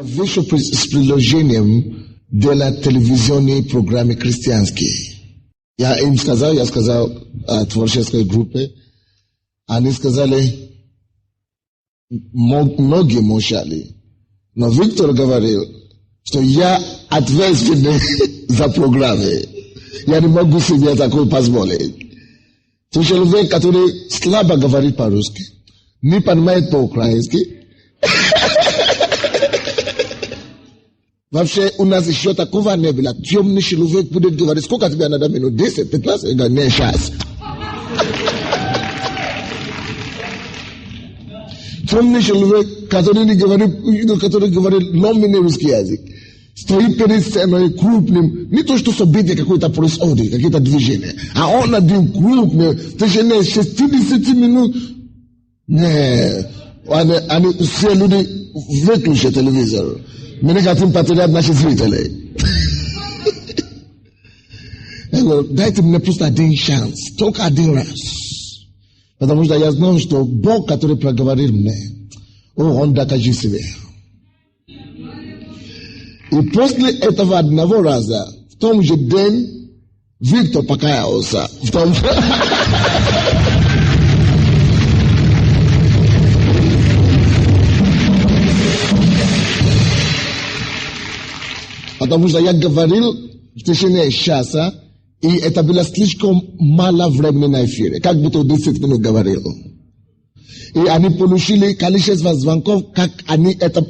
Висше приложением для телевизионной программы христианской. Я им сказал, творческой группе, они сказали, многие молчали. Но Виктор говорил, что я ответственный за программы. Я не могу себе такое позволить. То человек, который слабо говорит по-русски, не понимает по-украински. Вообще, у нас еще такого не было. Темный человек будет говорить, сколько тебе надо минут? 10, 15? Я говорю, не, сейчас. Темный человек, который говорит ломаный русский язык, стоит перед сценой крупным, не то что событие какое-то происходит, какие-то движения, а он один крупный, в течение 60 минут. Не, они все люди выключат телевизор. Мы не хотим потерять наших зрителей. Я говорю, дайте мне просто один шанс, только один раз. Потому что я знаю, что Бог, который проговорил мне, Он докажет себе. И после этого одного раза, в том же день, Виктор покаялся. Потому что я говорил в течение часа, и это было слишком мало времени на эфире. Как будто 10 минут говорил. И они получили количество звонков, как они это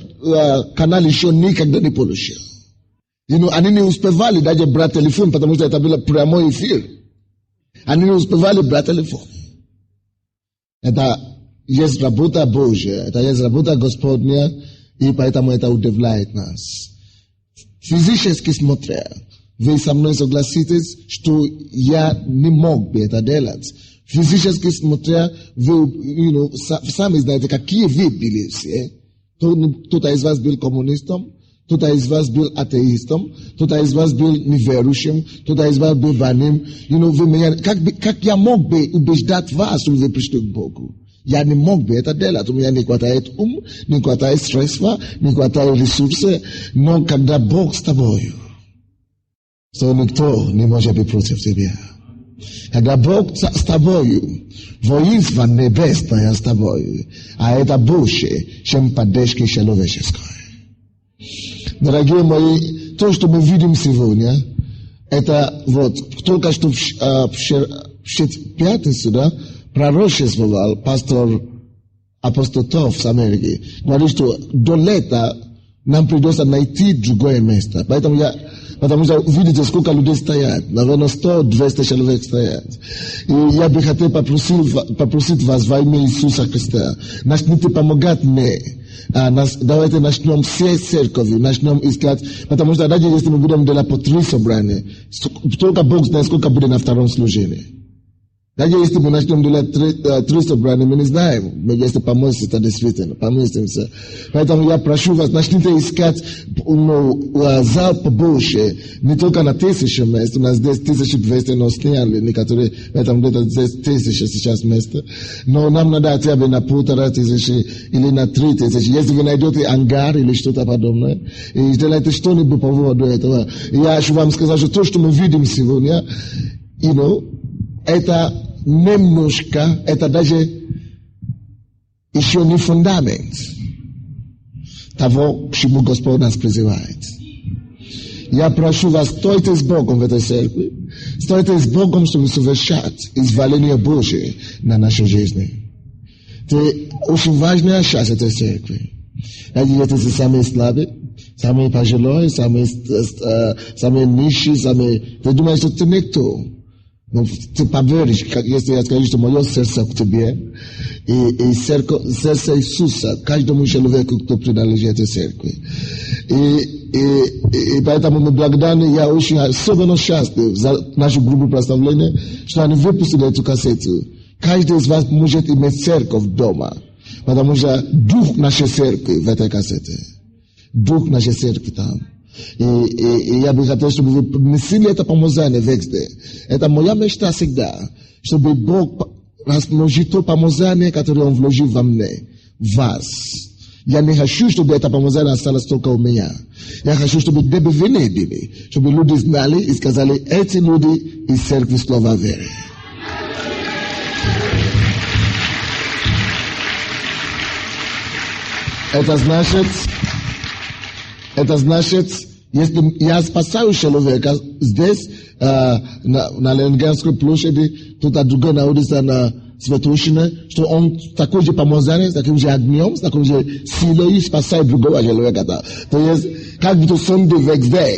канал еще никогда не получил. Они не успевали даже брать телефон, потому что это был прямой эфир. Они не успевали брать телефон. Это есть работа Божья, это есть работа Господня, и поэтому это удивляет нас. Физически смотря, вы со мной согласитесь, что я не мог бы это делать. Физически смотря, вы сами знаете, какие вы были все. Кто-то из вас был коммунистом, кто-то из вас был атеистом, кто-то из вас был неверующим, кто-то из вас был больным. Как я мог бы убеждать вас, чтобы вы пришли к Богу? Я не мог бы это делать. У меня не хватает не хватает средства, не хватает ресурсов. Но когда Бог с тобою, то никто не может быть против тебя. Когда Бог с тобою, воинство небесное с тобою, а это больше, чем поддержки человеческой. Дорогие мои, то, что мы видим сегодня, это только что в пятницу, да, пророчествовал пастор апостол Тофф с Америки. Говорит, что до лета нам придется найти другое место. Потому что видите, сколько людей стоят. Наверное, 100-200 человек стоят. И я бы хотел попросить вас во имя Иисуса Христа. Начните помогать мне. Давайте начнем все церкви, начнем искать. Потому что даже если мы будем делать по 3 собрания, только Бог знает, сколько будет на втором служении. Даже если мы начнем делать 3 собрания, мы не знаем, если помолимся, действительно, помолимся. Поэтому я прошу вас, начните искать зал побольше, не только на 1000 мест, у нас здесь 1200, но сняли, некоторые, поэтому где-то здесь 1000 сейчас мест, но нам надо хотя бы на 1500 или на 3000, если вы найдете ангар или что-то подобное, и сделайте что-нибудь по поводу этого. Я хочу вам сказать, что то, что мы видим сегодня, это немножко, это даже еще не фундамент того, к чему Господь нас призывает. Я прошу вас, стойте с Богом в этой церкви, стойте с Богом, чтобы совершать изволение Божие на нашей жизни. Это очень важная часть этой церкви. Если ты самые слабые, самые пожилые, самые нищие, ты думаешь, что ты никто. Но ты поверишь, если я скажу, что мое сердце к тебе, и сердце Иисуса, каждому человеку, кто принадлежит этой церкви. И поэтому мы благодарны, я очень особенно счастлив за нашу группу прославления, что они выпустили эту кассету. Каждый из вас может иметь церковь дома, потому что дух нашей церкви в этой кассете. Дух нашей церкви там. И я бы хотел, чтобы вы принесли это помазание везде. Это моя мечта всегда, чтобы Бог размножил то помазание, которое Он вложил во мне, в вас. Я не хочу, чтобы эта помазание осталось только у меня. Я хочу, чтобы где бы вы не были, чтобы люди знали и сказали, эти люди из церкви слова веры. Это значит, если я спасаю человека здесь, на Ленинградской площади, кто-то другой находится на Светушине, что он такой же помазание, с таким же огнем, с такой же силой спасает другого человека. То есть, как будто Sunday next day.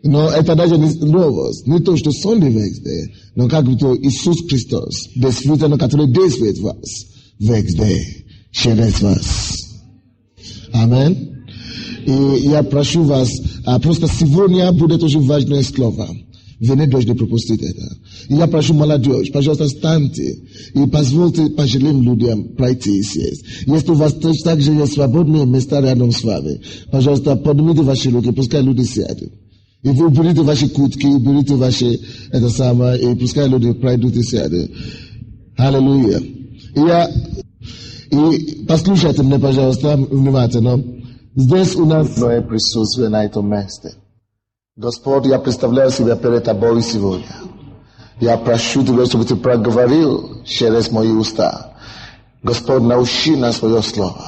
Но это даже не новость. Не то, что Sunday next day, но как будто Иисус Христос, действительно, который действует в вас, next day, через вас. Аминь. И я прошу вас, просто сегодня будет очень важное слово. Вы не должны пропустить это. И я прошу молодежь, пожалуйста, встаньте и позвольте пожилым людям пройти и сесть. Если у вас также есть свободные места рядом с вами, пожалуйста, поднимите ваши руки, пускай люди сядут. И вы уберите ваши куртки, уберите ваши, и пускай люди пройдут и сядут. Аллилуйя. И послушайте меня, пожалуйста, внимательно. Здесь у нас твое присутствие на этом месте. Господь, я представляю себя перед тобой сегодня. Я прошу тебя, чтобы ты проговорил через мои уста. Господь, научи нас свое слово,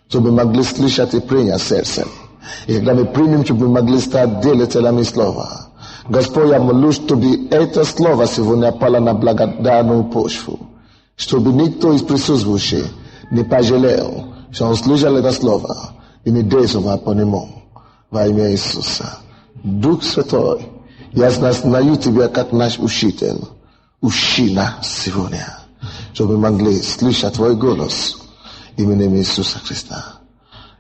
чтобы мы могли слышать и принять сердцем. И когда мы примем, чтобы мы могли стать делателями слова. Господь, я молюсь, чтобы это слово сегодня пало на благодарную почву. Чтобы никто из присутствующих не пожалел, что он слышал это слово и не действовал по нему. Во имя Иисуса. Дух Святой, я знаю тебя как наш учитель. Учи нас сегодня, чтобы мы могли слышать твой голос именем Иисуса Христа.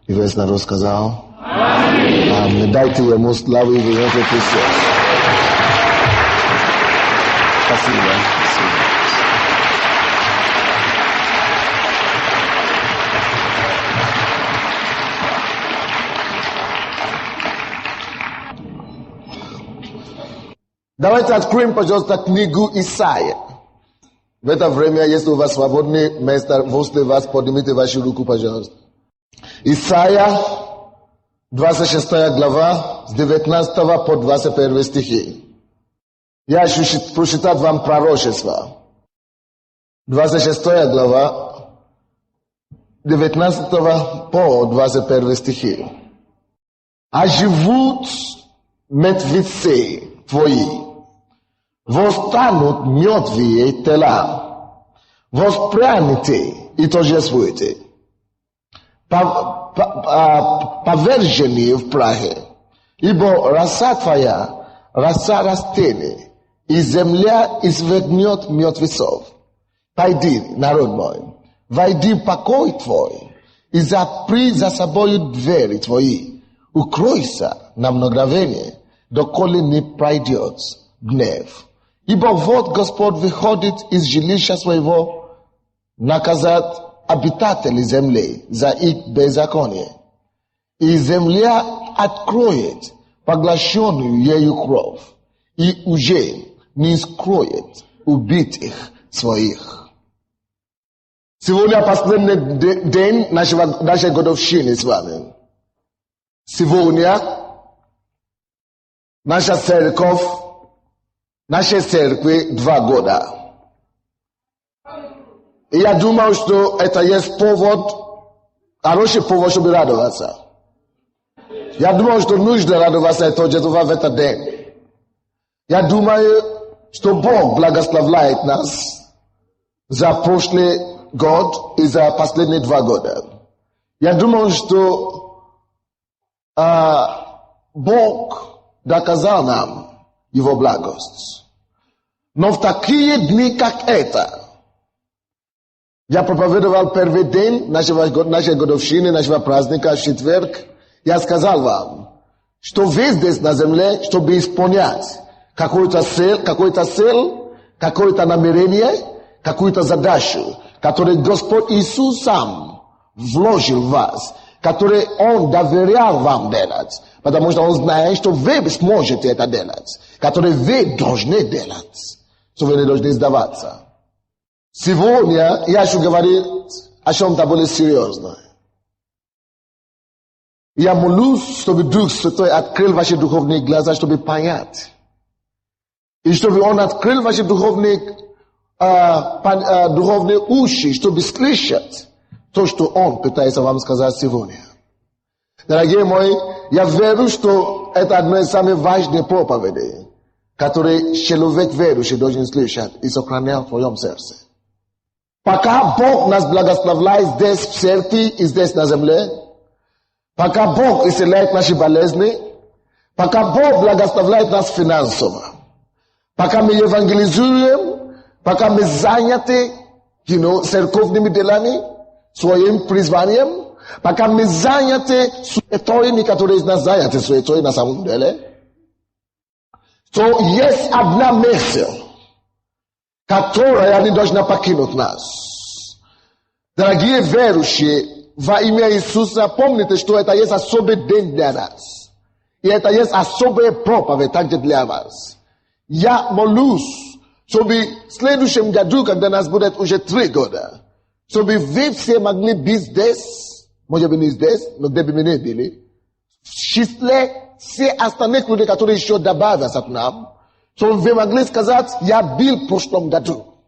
И весь народ сказал: Аминь. Дайте ему славу и величие Христос. Спасибо. Давайте откроем, пожалуйста, книгу Исаия. В это время, если у вас свободное место возле вас, поднимите вашу руку, пожалуйста. Исаия, 26 глава, с 19 по 21 стихи. Я хочу прочитать вам пророчество. 26 глава, 19 по 21 стихи. А живут мертвецы твои, восстанут мертвые тела, воспряните и торжествуйте, поверженные в прахе, ибо роса твоя, роса растений, и земля извергнет мертвецов. Пойди, народ мой, войди в покой твой, и запри за собою двери твои, укройся на мгновение, доколе не пройдет гнев. Ибо вот Господь выходит из жилища своего наказать обитателей земли за их беззаконие. И земля откроет поглощенную ею кровь, и уже не скроет убитых своих. Сегодня последний день нашей годовщины с вами. Сегодня наша церковь, нашей церкви 2 года. И я думаю, что это есть повод, хороший повод, чтобы радоваться. Я думаю, что нужно радоваться и торжествовать в этот день. Я думаю, что Бог благословляет нас за прошлый год и за последние 2 года. Я думаю, что Бог доказал нам Его благость. Но в такие дни, как это, я проповедовал первый день нашей годовщины, нашего праздника, в четверг. Я сказал вам, что вы здесь на земле, чтобы исполнять какую-то цель, какое-то намерение, какую-то задачу, которую Господь Иисус сам вложил в вас, который Он доверял вам делать, потому что Он знает, что вы сможете это делать, который вы должны делать, что вы не должны сдаваться. Сегодня я хочу говорить о чем-то более серьезном. Я молюсь, чтобы Дух Святой открыл ваши духовные глаза, чтобы понять. И чтобы Он открыл ваши духовные уши, чтобы слышать то, что Он пытается вам сказать сегодня. Дорогие мои, я верю, что это одно из самых важных проповедей, которые человек верующий должен слышать и сохранять в своем сердце. Пока Бог нас благословляет здесь в церкви и здесь на земле, пока Бог исцеляет наши болезни, пока Бог благословляет нас финансово, пока мы евангелизируем, пока мы заняты, церковными делами, своим призванием, пока мы заняты суетой, некоторые из нас заняты суетой на самом деле, то есть одна мысль, которая не должна покинуть нас. Дорогие верующие, во имя Иисуса, помните, что это есть особый день для нас. И это есть особая проповедь также для вас. Я молюсь, чтобы в следующем году, когда нас будет уже 3 года, чтобы вы все могли быть здесь, может быть не здесь, но где бы мы не были, в числе все остальных людей, которые еще добавятся к нам, чтобы вы могли сказать, я был в прошлом году.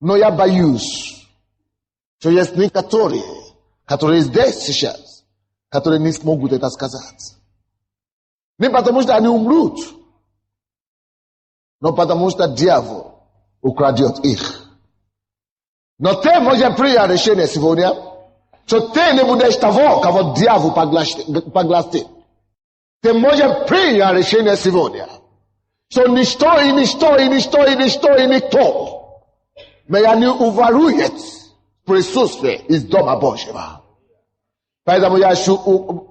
Но я боюсь, что есть некоторые, которые здесь сейчас, которые не смогут это сказать. Не потому что они умрут, но потому что дьявол украдет их. Но ты можешь принять решение сегодня, что ты не будешь того, кого дьявол поглотит. Ты можешь принять решение сегодня, что ничто меня не уворует присутствие из Дома Божьего. Поэтому я хочу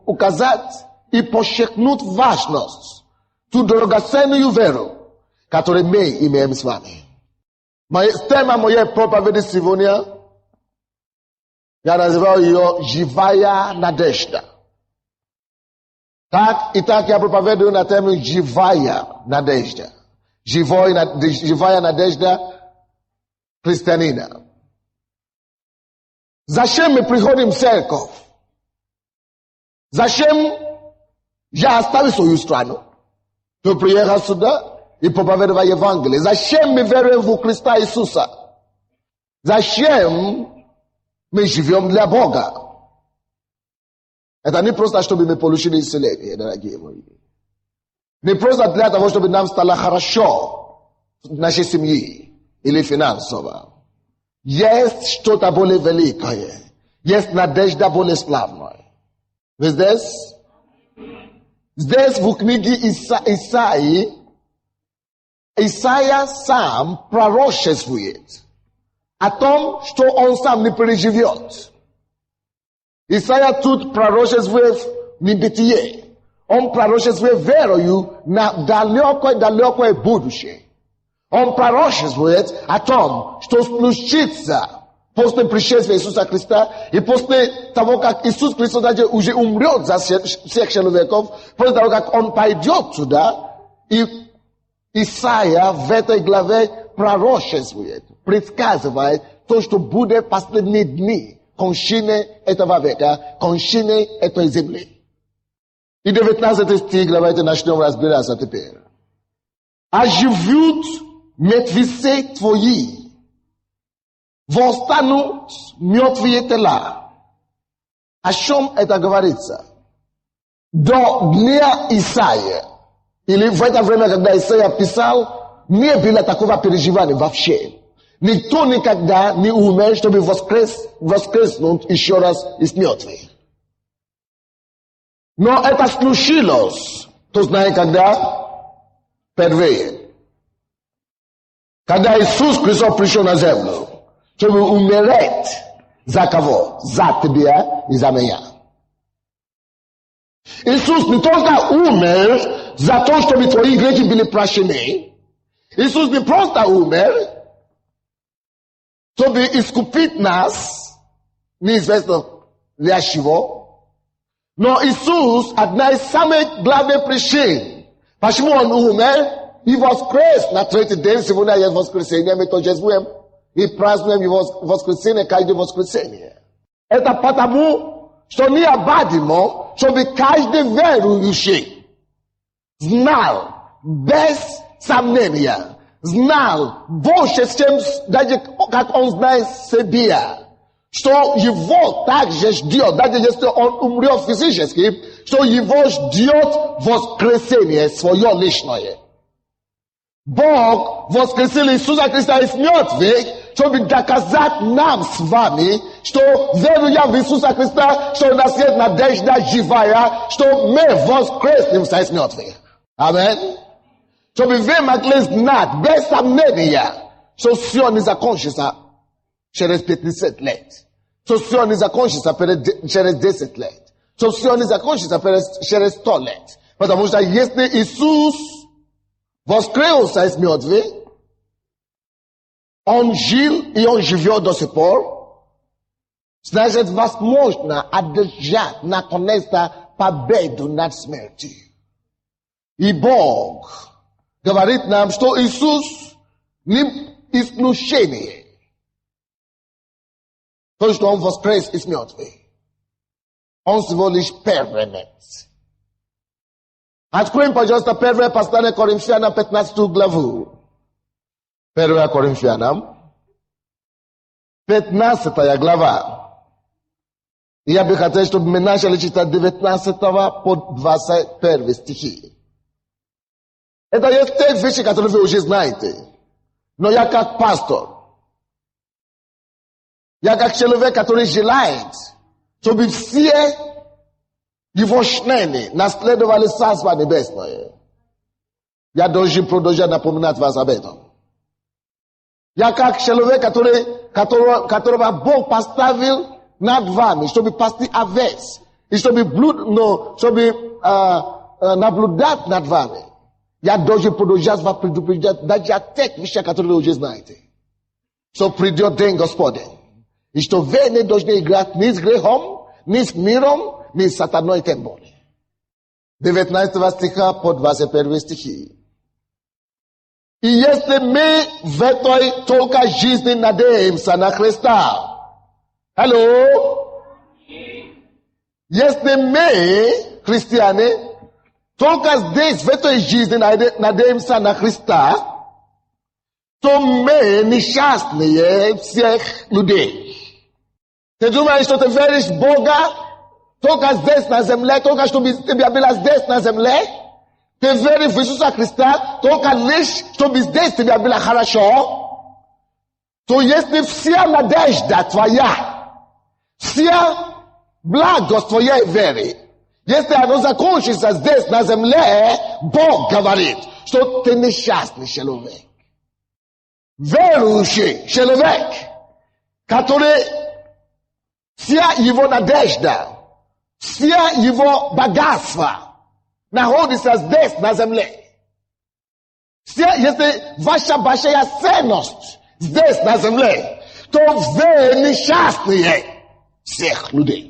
указать и подчеркнуть важность, ту драгоценную веру, которую мы имеем с вами. Тема моей проповеди сегодня, я называю ее «Живая надежда». Итак, я проповедую на тему «Живая надежда». Живая надежда христианина. Зачем мы приходим в церковь? Зачем я оставил свою страну, чтобы приехать сюда и проповедовать Евангелие? Зачем мы веруем в Христа Иисуса? Зачем мы живем для Бога? Это не просто, чтобы мы получили исцеление, дорогие мои. Не просто для того, чтобы нам стало хорошо в нашей семье или финансово. Есть что-то более великое. Есть надежда более славная. Вы здесь? Здесь в книге Исаия сам пророчествует о том, что он сам не переживет. Исаия тут пророчествует небытие. Он пророчествует верою на далекое будущее. Он пророчествует о том, что случится после пришествия Иисуса Христа и после того, как Иисус Христос уже умрет за всех человеков, после того, как Он пойдет туда, и Исаия в этой главе пророчествует, предсказывает то, что будет в последние дни кончины этого века, кончины этой земли. И 19 стих, давайте начнем разбираться теперь. «Оживут мертвецы твои, восстанут мертвые тела». О чем это говорится? До дня Исаия, или в это время, когда Исаия писал, не было такого переживания вообще. Никто никогда не умер, чтобы воскреснуть еще раз из мертвых. Но это случилось, кто знает когда? Впервые. Когда Иисус Христос пришел на землю, чтобы умереть за кого? За тебя и за меня. Иисус не только умер за то, чтобы твои грехи были прощены. Иисус не просто умер, чтобы искупить нас, неизвестно для чего. Но Иисус, одна из самых главных причин, почему Он умер, и воскрес на 3-й день. Сегодня есть воскресенье, мы торжествуем и празднуем Его воскресенье каждое воскресенье. Это потому, što nije badimo, što bi každe verujući znal, bez samnjenja, znal больше, чем даже как он знает себя, что его также ждет, даже если он умрет физически, что его ждет воскресение свое личное. Бог воскресил Иисуса Христа из мертвых, чтобы доказать нам с вами, что веруя в Иисуса Христа, что у нас есть надежда живая, что мы воскреснемся из мертвых. Аминь. Чтобы вы могли знать без сомнения, что все не закончится через 50 лет. Что все не закончится через 10 лет. Что все не закончится через 100 лет. Потому что если Иисус воскресился из мертвых, Он жил и Он живет до сих пор, значит, возможно одержать наконец-то победу над смертью. И Бог говорит нам, что Иисус не исключение. То, что Он воскрес из мертвых. Он всего лишь первенец. Откроем, пожалуйста, 1 послание Коринфянам, 15 главу. 1 Коринфянам, 15 глава. Я бы хотел, чтобы мы начали читать 19 по 21 стихи. Это есть те вещи, которые вы уже знаете. Но я как пастор, я как человек, который желает, чтобы все его члены наследовали Царство Небесное. Я должен продолжать напоминать вас об этом. Я как человек, которого Бог поставил над вами, чтобы пасти овец, и чтобы наблюдать над вами. Я должен продолжать вас предупреждать даже от тех вещей, которые вы уже знаете. Что придет день Господень. И что вы не должны играть ни с грехом, ни с миром, ни с сатаной тем более. 19 стиха по 21 стихи. И если мы в этой только жизни надеемся на Христа. Алло? Если мы, христиане, только здесь, в этой жизни, надеемся на Христа, то мы несчастные всех людей. Ты думаешь, что ты веришь в Бога только здесь на земле, только чтобы тебя было здесь на земле? Ты веришь в Иисуса Христа только лишь, чтобы здесь тебя было хорошо? То если вся надежда твоя, вся благость твоей веры, если оно закончится здесь, на земле, Бог говорит, что ты несчастный человек. Верующий человек, который вся его надежда, вся его богатство находится здесь, на земле. Если ваша большая ценность здесь, на земле, то вы несчастные всех людей.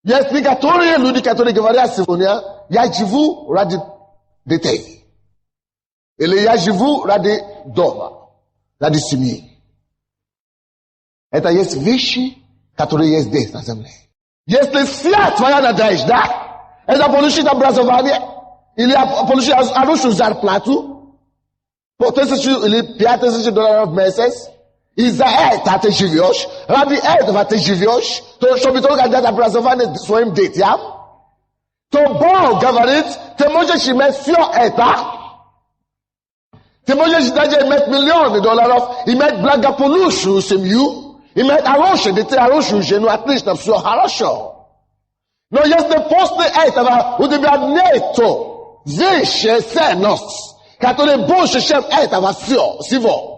Есть некоторые люди, которые говорят сегодня, я живу ради детей. Или я живу ради дома, ради семьи. Это есть вещи, которые есть здесь на земле. Если вся твоя надежда, это получить образование, или получить хорошую зарплату, по 1000 или 5000 долларов в месяц, и за это ты живешь, ради этого ты живешь, то, чтобы только дать образование своим детям, то Бог говорит, ты можешь иметь все это, ты можешь даже иметь миллионы долларов, иметь благополучную семью, иметь хорошие детей, хорошую жену, отлично, все хорошо. Но если после этого у тебя нету высшей ценности, которая больше, чем этого всего,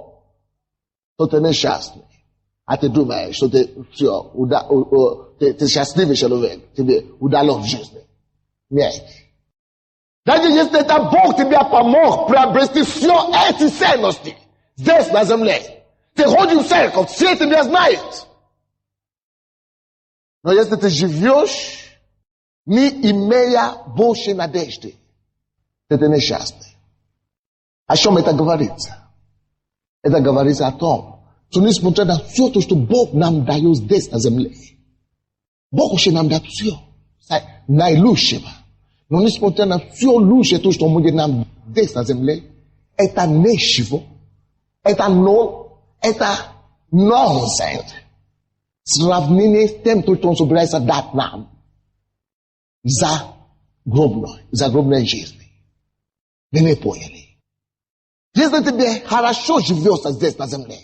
то ты несчастный. А ты думаешь, что ты все, ты счастливый человек, тебе удалось в жизни. Нет. Даже если это Бог тебе помог приобрести все эти ценности здесь на земле, ты ходишь в церковь, все тебя знают. Но если ты живешь, не имея больше надежды, ты несчастный. О чем это говорится? Это говорится о том, что несмотря на все то, что Бог нам дает здесь на земле, Boko she nam datusio. Sai na ilushe ba. Non ni spontana sio lushe tu sto munge nam des na zemle. Eta neshivo. Eta no. Eta nonsense. Sravnini tem tu ton sobresa dat nam. Za grobno жизни. Не поняли. Если тебе хорошо живется здесь на земле,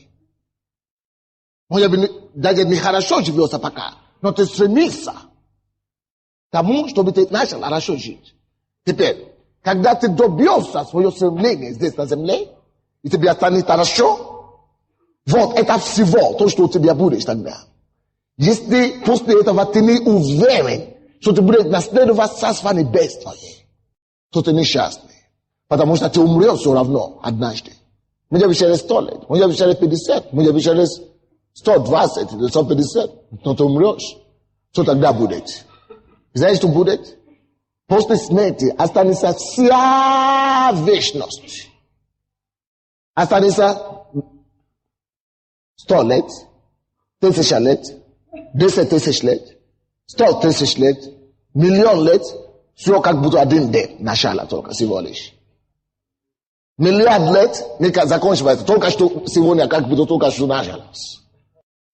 может быть, даже не хорошо живется пока, но ты стремишься к тому, чтобы ты начал хорошо жить. Теперь, когда ты добьешься свое стремление здесь на земле, и тебе станет хорошо, вот это всего то, что у тебя будет тогда. Если после этого ты не уверен, что ты будешь наследовать царство небесное, то ты несчастный. Потому что ты умрешь все равно однажды. Может быть, через 100 лет, может быть, через 50, может быть, через 120 или 150, но ты умрешь. Что тогда будет? Знаешь, что будет? После смерти останется вся вечность. Останется 100 лет, 1000 лет, 10 тысяч лет, 100 тысяч лет, миллион лет, все как будто один день, начало только всего лишь. Миллиард лет не закончивается, только что сегодня как будто только что началось.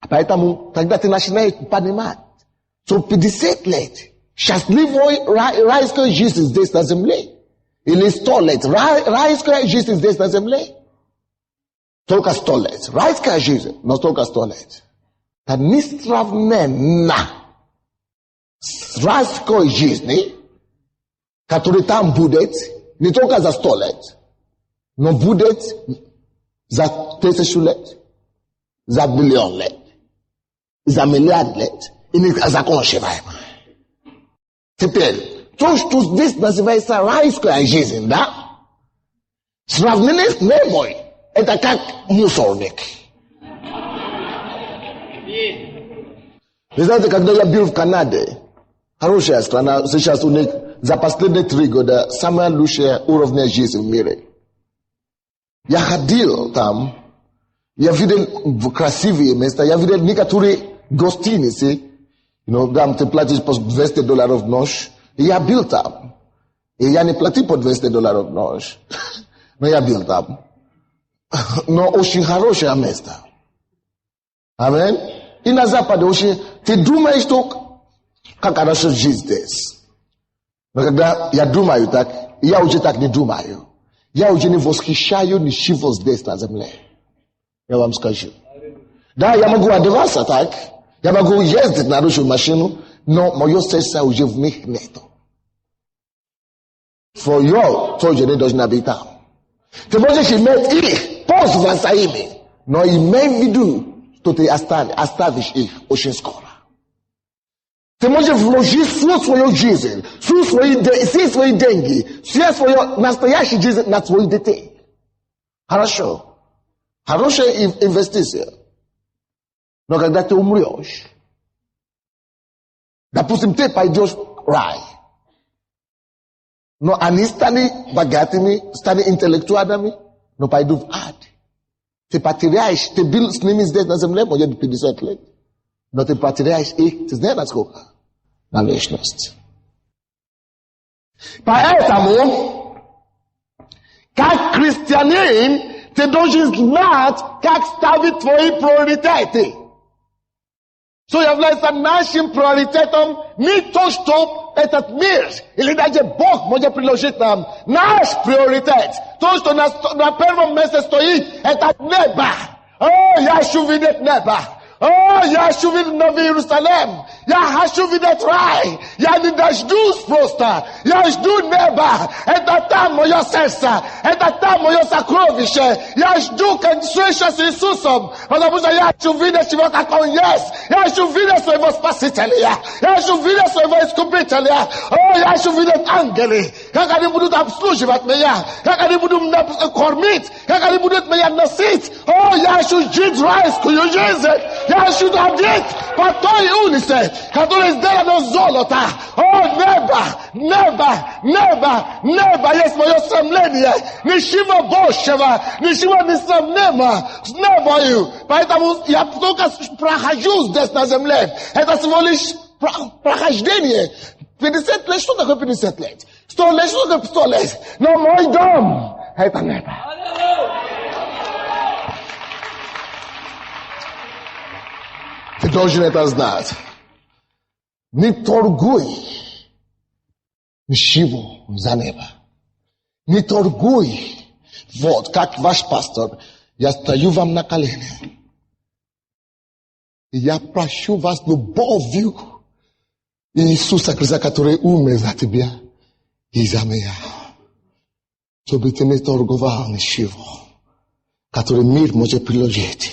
Поэтому тогда ты начинаешь понимать, что 50 лет счастливой райской жизни здесь на земле, или 100 лет райской жизни здесь на земле, только 100 лет. Райская жизнь, но только 100 лет. Это несравненно с райской жизнью, которая там будет не только за 100 лет, но будет за 1000 лет, за миллион лет, за миллиард лет, и не закончиваемо. Теперь, то, что здесь называется райская жизнь, да? Сравнение с небом, это как мусорник. Вы знаете, когда я был в Канаде, хорошая страна, сейчас у них за последние 3 года самая лучшая уровня жизни в мире. Я ходил там, я видел красивые места, я видел некоторые гостиницы, там ты платишь по $200 в ночь, и я был там. И я не платил по $200 в ночь, но я был там. Но очень хорошее место. Амин. И на Западе очень, ты думаешь, что как хорошо жить здесь. Но когда я думаю так, я уже так не думаю. Я уже не восхищаю ничего здесь на земле. Я вам скажу. Да, я могу одеваться так, я могу ездить на хорошую машину, но мое сердце уже в них нету. Твое тоже не должно быть там. Ты можешь иметь их, пользоваться своими, но имей в виду, что ты оставишь их очень скоро. Ты можешь вложить всю свою жизнь, все свои деньги, все свою настоящую жизнь на своих детей. Хорошо. Хорошая инвестиция. Но когда ты умрешь, допустим, ты пойдешь в рай, но они станут богатыми, станут интеллектуалами, но пойдут в ад. Ты потеряешь, ты был с ними здесь на земле, может быть, 50 лет. Но ты потеряешь их, ты знаешь, насколько? На вечность. Поэтому, как христианин, ты должен знать, как ставить твои приоритеты. Что является нашим приоритетом не то, что этот мир, или даже Бог может приложить нам. Наш приоритет, то, что на первом месте стоит, это небо. О, я хочу видеть небо. О, я хочу видеть Новый Иерусалим. Я хочу видеть рай. Я не дождусь просто. Я жду неба. Это там мое сердце. Это там мое сокровище. Я жду встречи с Иисусом. Потому что я хочу видеть его, как он есть. Я хочу видеть своего Спасителя. Я хочу видеть своего Искупителя. О, я хочу видеть ангелы. Как они будут обслуживать меня. Как они будут меня кормить. Как они будут меня носить. О, я хочу жить райскую жизнь. Я хочу ходить по той улице, которая сделана из золота. О, небо, небо, небо, небо есть мое стремление. Ничего большего, ничего несравнимого с небою. Поэтому я только прохожу здесь на земле. Это всего лишь прохождение 50 лет. Что такое 50 лет? 100 лет, что такое 100 лет? Но мой дом — это небо. Ты должен это знать. Не торгуй ничего за небо. Не торгуй. Вот, как ваш пастор, я стою вам на колени. И я прошу вас любовью Иисуса Христа, который умер за тебя и за меня. Чтобы ты не торговал ничего, который мир может приложить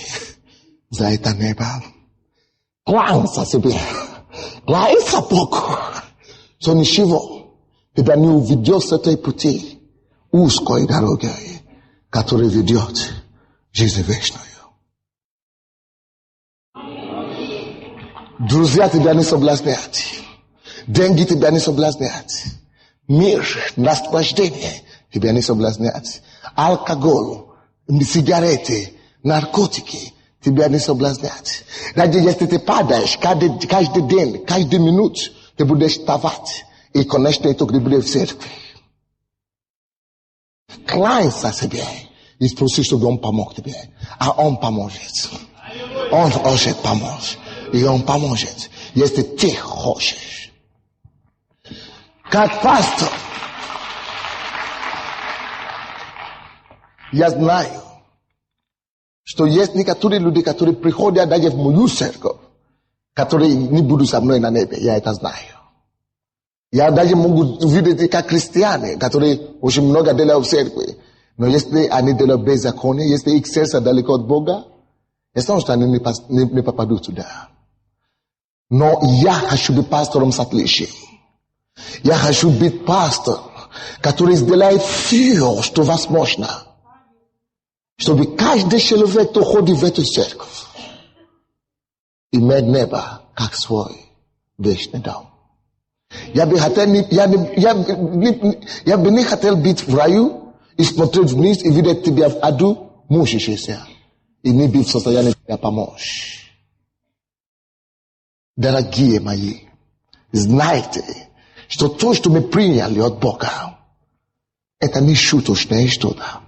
за это небо. Кланяйся себе. Кланяйся Богу. Что ничего тебя не уведет с этой пути узкой дорогой, которая ведет в жизнь вечную. Друзья тебя не соблазнят. Деньги тебя не соблазнят. Мир, наслаждение тебя не соблазнят. Алкоголь, сигареты, наркотики тебя не соблазнят. Даже если ты падаешь каждый день, каждую минуту, ты будешь вставать и, конечно, ты будешь в церкви. Кланяйся себе и спроси, чтобы он помог тебе. А он поможет. Он может помочь. И он поможет, если ты хочешь. Как пастор, я знаю, что есть некоторые люди, которые приходят даже в мою церковь, которые не будут со мной на небе. Я это знаю. Я даже могу видеть их как христиане, которые очень много делают в церкви. Но если они делают беззаконие, если их сердце далеко от Бога, это что они не попадут туда. Но я хочу быть пастором с отличием. Я хочу быть пастором, который сделает все, что возможно, чтобы каждый человек, кто ходит в эту церковь, имеет небо как свой вечный дом. Я бы не хотел быть в раю и смотреть вниз и видеть тебя в аду, мучаешься, и не быть в состоянии тебя помочь. Дорогие мои, знайте, что то, что мы приняли от Бога, это не шуточное что-то.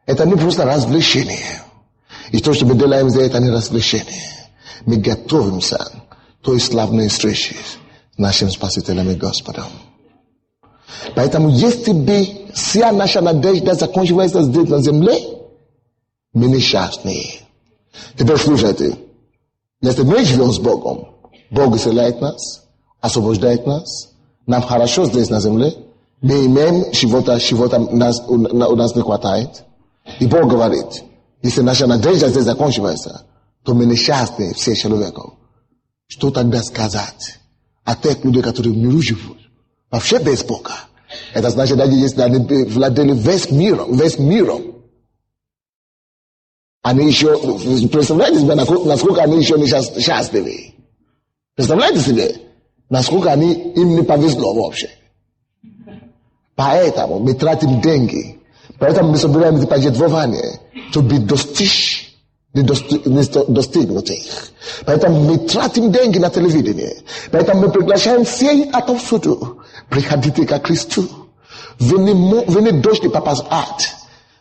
Это не просто развлечение. И то, что мы делаем здесь, это не развлечение. Мы готовимся к той славной встрече с нашим Спасителем и Господом. Поэтому, если бы вся наша надежда закончилась здесь на земле, мы несчастные. Теперь слушайте. Если мы живем с Богом, Бог исцеляет нас, освобождает нас, нам хорошо здесь на земле, мы имеем чего-то у нас не хватает. И Бог говорит, если наша надежда здесь закончивается, то мы несчастны все человеков. Что тогда сказать о тех людей, которые в миру живут? Вообще без Бога. Это значит, даже если они владели весь миром, они еще, представляете себе, насколько они еще не счастливы? Представляете себе, насколько им не повезло вообще? Поэтому мы тратим деньги, поэтому мы собираем пожертвования, чтобы достичь достигнутых. Поэтому мы тратим деньги на телевидение, поэтому мы приглашаем всех отовсюду. Приходите ко Христу. Вы не дочь папас ад,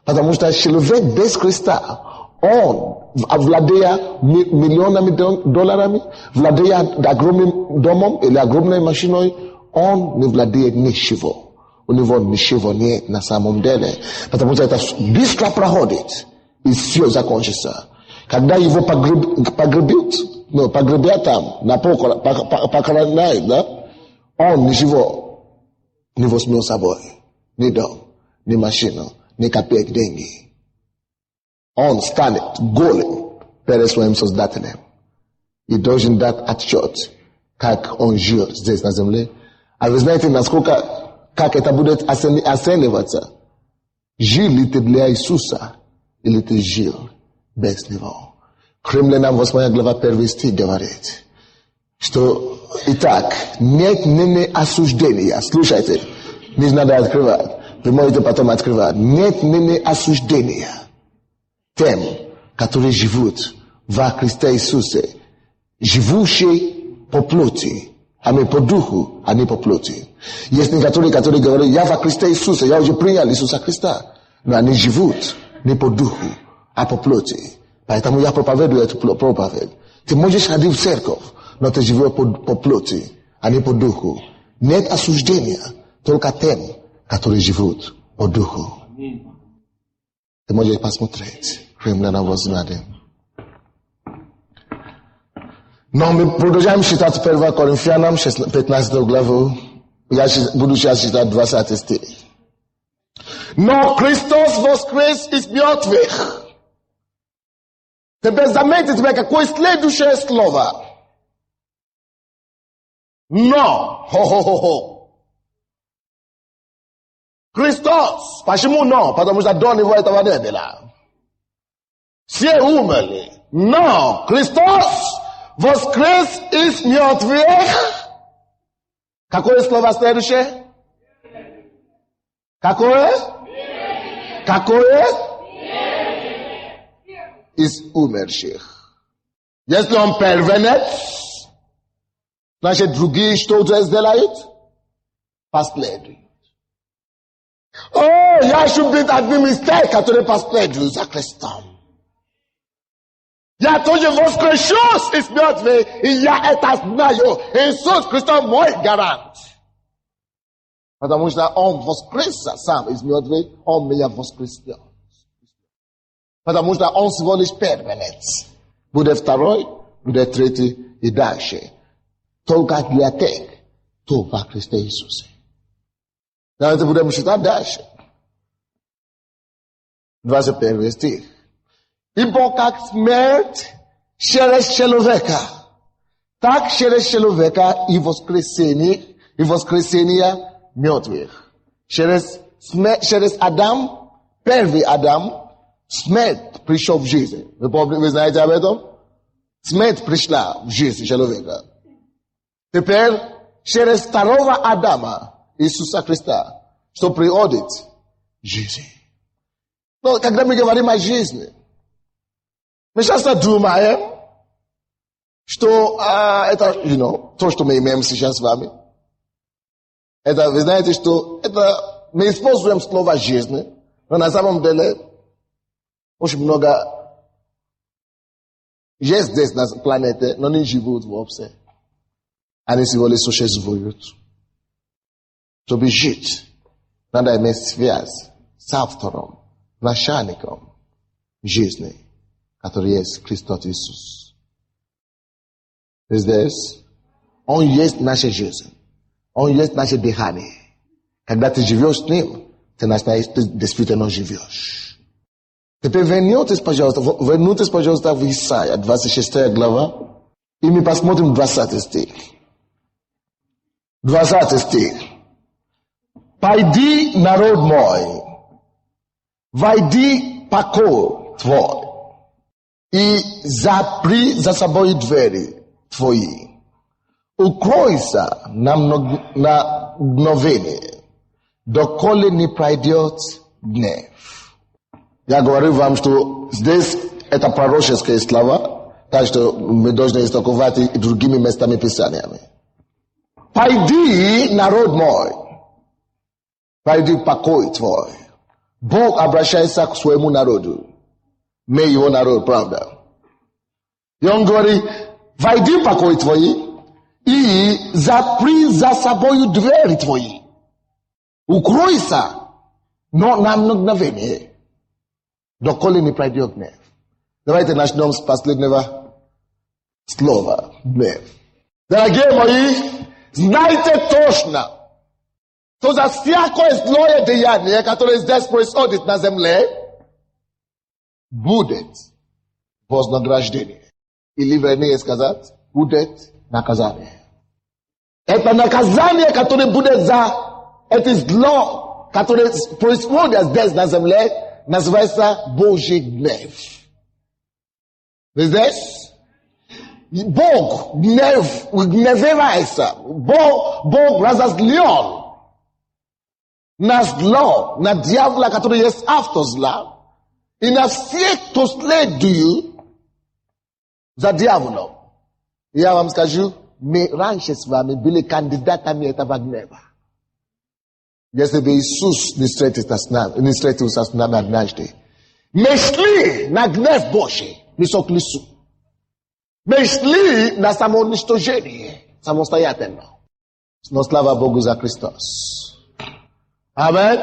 потому что человек без Христа, он владея миллионами долларами, владея огромным домом или огромной машиной, он не владеет ничего. У него ничего нет на самом деле. Потому что это быстро проходит, и все закончится. Когда его погребят там, похоронят, да, он ничего не возьмет с собой. Ни дом, ни машину, ни копеек деньги. Он станет голым перед своим Создателем и должен дать отчет, как он жил здесь на земле. А вы знаете, как это будет оцениваться? Жил ли ты для Иисуса или ты жил без Него? Римлянам 8 глава 1 стих говорит, что итак, нет ныне осуждения. Слушайте, не надо открывать. Вы можете потом открывать. Нет ныне осуждения тем, которые живут во Христе Иисусе, живущие po ploti, po duhu, ani po ploti. Jest niektórzy говорят, ja w Chryste Jezusa, ja już przyjąłem Jezusa Chrysta. No ani żywot, nie po duchu, a po ploti. Поэтому я проповедую эту проповедь. Ты можешь ходить в церковь, но ты живешь по плоти, а не по духу. Нет осуждения, только тем, которые живут по духу. Ты можешь посмотреть. Римлянам 8:1. Но мы продолжаем читать 1 Коринфянам 15 главу. Я буду сейчас читать 20 стих. Но Христос воскрес из мертвых. Теперь заметьте, какое следующее слово. Но. Хо-хо-хо-хо. Христос. Почему но? Потому что до него этого не было. Все умерли. Но Христос воскрес из мертвых. Какое слово следующее? Какое? Какое? Из умерших. Если он первенец, значит другие что-то сделают? Последуют. О, я should быть одним из тех, которые последуют за Христом. Я тоже воскрешусь из мертвых, и я это знаю. Иисус Христос мой гарант. Потому что Он воскресся сам из мертвых, Он меня воскресил. Потому что Он всего лишь первенец. Будет второй, будет третий и дальше. Только для тех, кто во Христе Иисусе. Давайте будем читать дальше. 21 стих. Ибо как смерть через человека, так через человека и воскресение мертвых. Через Адам, первый Адам, смерть пришел в жизнь. Вы знаете об этом? Смерть пришла в жизнь человека. Теперь через второго Адама, Иисуса Христа, что приходит жизнь. Но когда мы говорим о жизни, мы часто думаем, что это, то, что мы имеем сейчас с вами, это, вы знаете, что это, мы используем слово «жизнь», но на самом деле очень много есть здесь на планете, но не живут вообще. Они всего лишь существуют. Чтобы жить, надо иметь связь с автором, начальником жизни, который есть Христос Иисус. Здесь Он есть наша жизнь. Он есть наше дыхание. Когда ты живешь с Ним, ты действительно живешь. Теперь вернитесь, пожалуйста, в Исайя, 26 глава, и мы посмотрим 20 стих. 20 стих. «Пойди, народ мой, войди покой твой, и запри за собой двери твои. Укройся на мгновение, доколе не пройдет гнев». Я говорю вам, что здесь это пророческие слова, так что мы должны истолковать и другими местами Писаниями. «Пойди, народ мой, пойди покой твой». Бог обращается к своему народу. Мы его народ, правда. И он говорит: войди в покой твой и запри за собою двери твои. Укройся, но на мгновение, доколе не пройдет гнев. Давайте начнем с последнего слова. Гнев. Дорогие мои, знайте точно, что за всякое злое деяние, которое здесь происходит на земле, будет вознаграждение. Или вернее сказать, будет наказание. Это наказание, которое будет за это зло, которое происходит здесь на земле, называется Божий гнев. Вы здесь? Бог гневается. Бог разозлен на зло, на дьявола, который есть автор зла, и на всех, кто следует за дьяволом. Я вам скажу, me раньше с вами были кандидатами этого гнева. Если бы Иисус не встретился с нами однажды, мы шли на гнев Божий, лицо к лицу. Мы шли на самоуничтожение, самостоятельно. Но слава Богу за Христос. Аминь.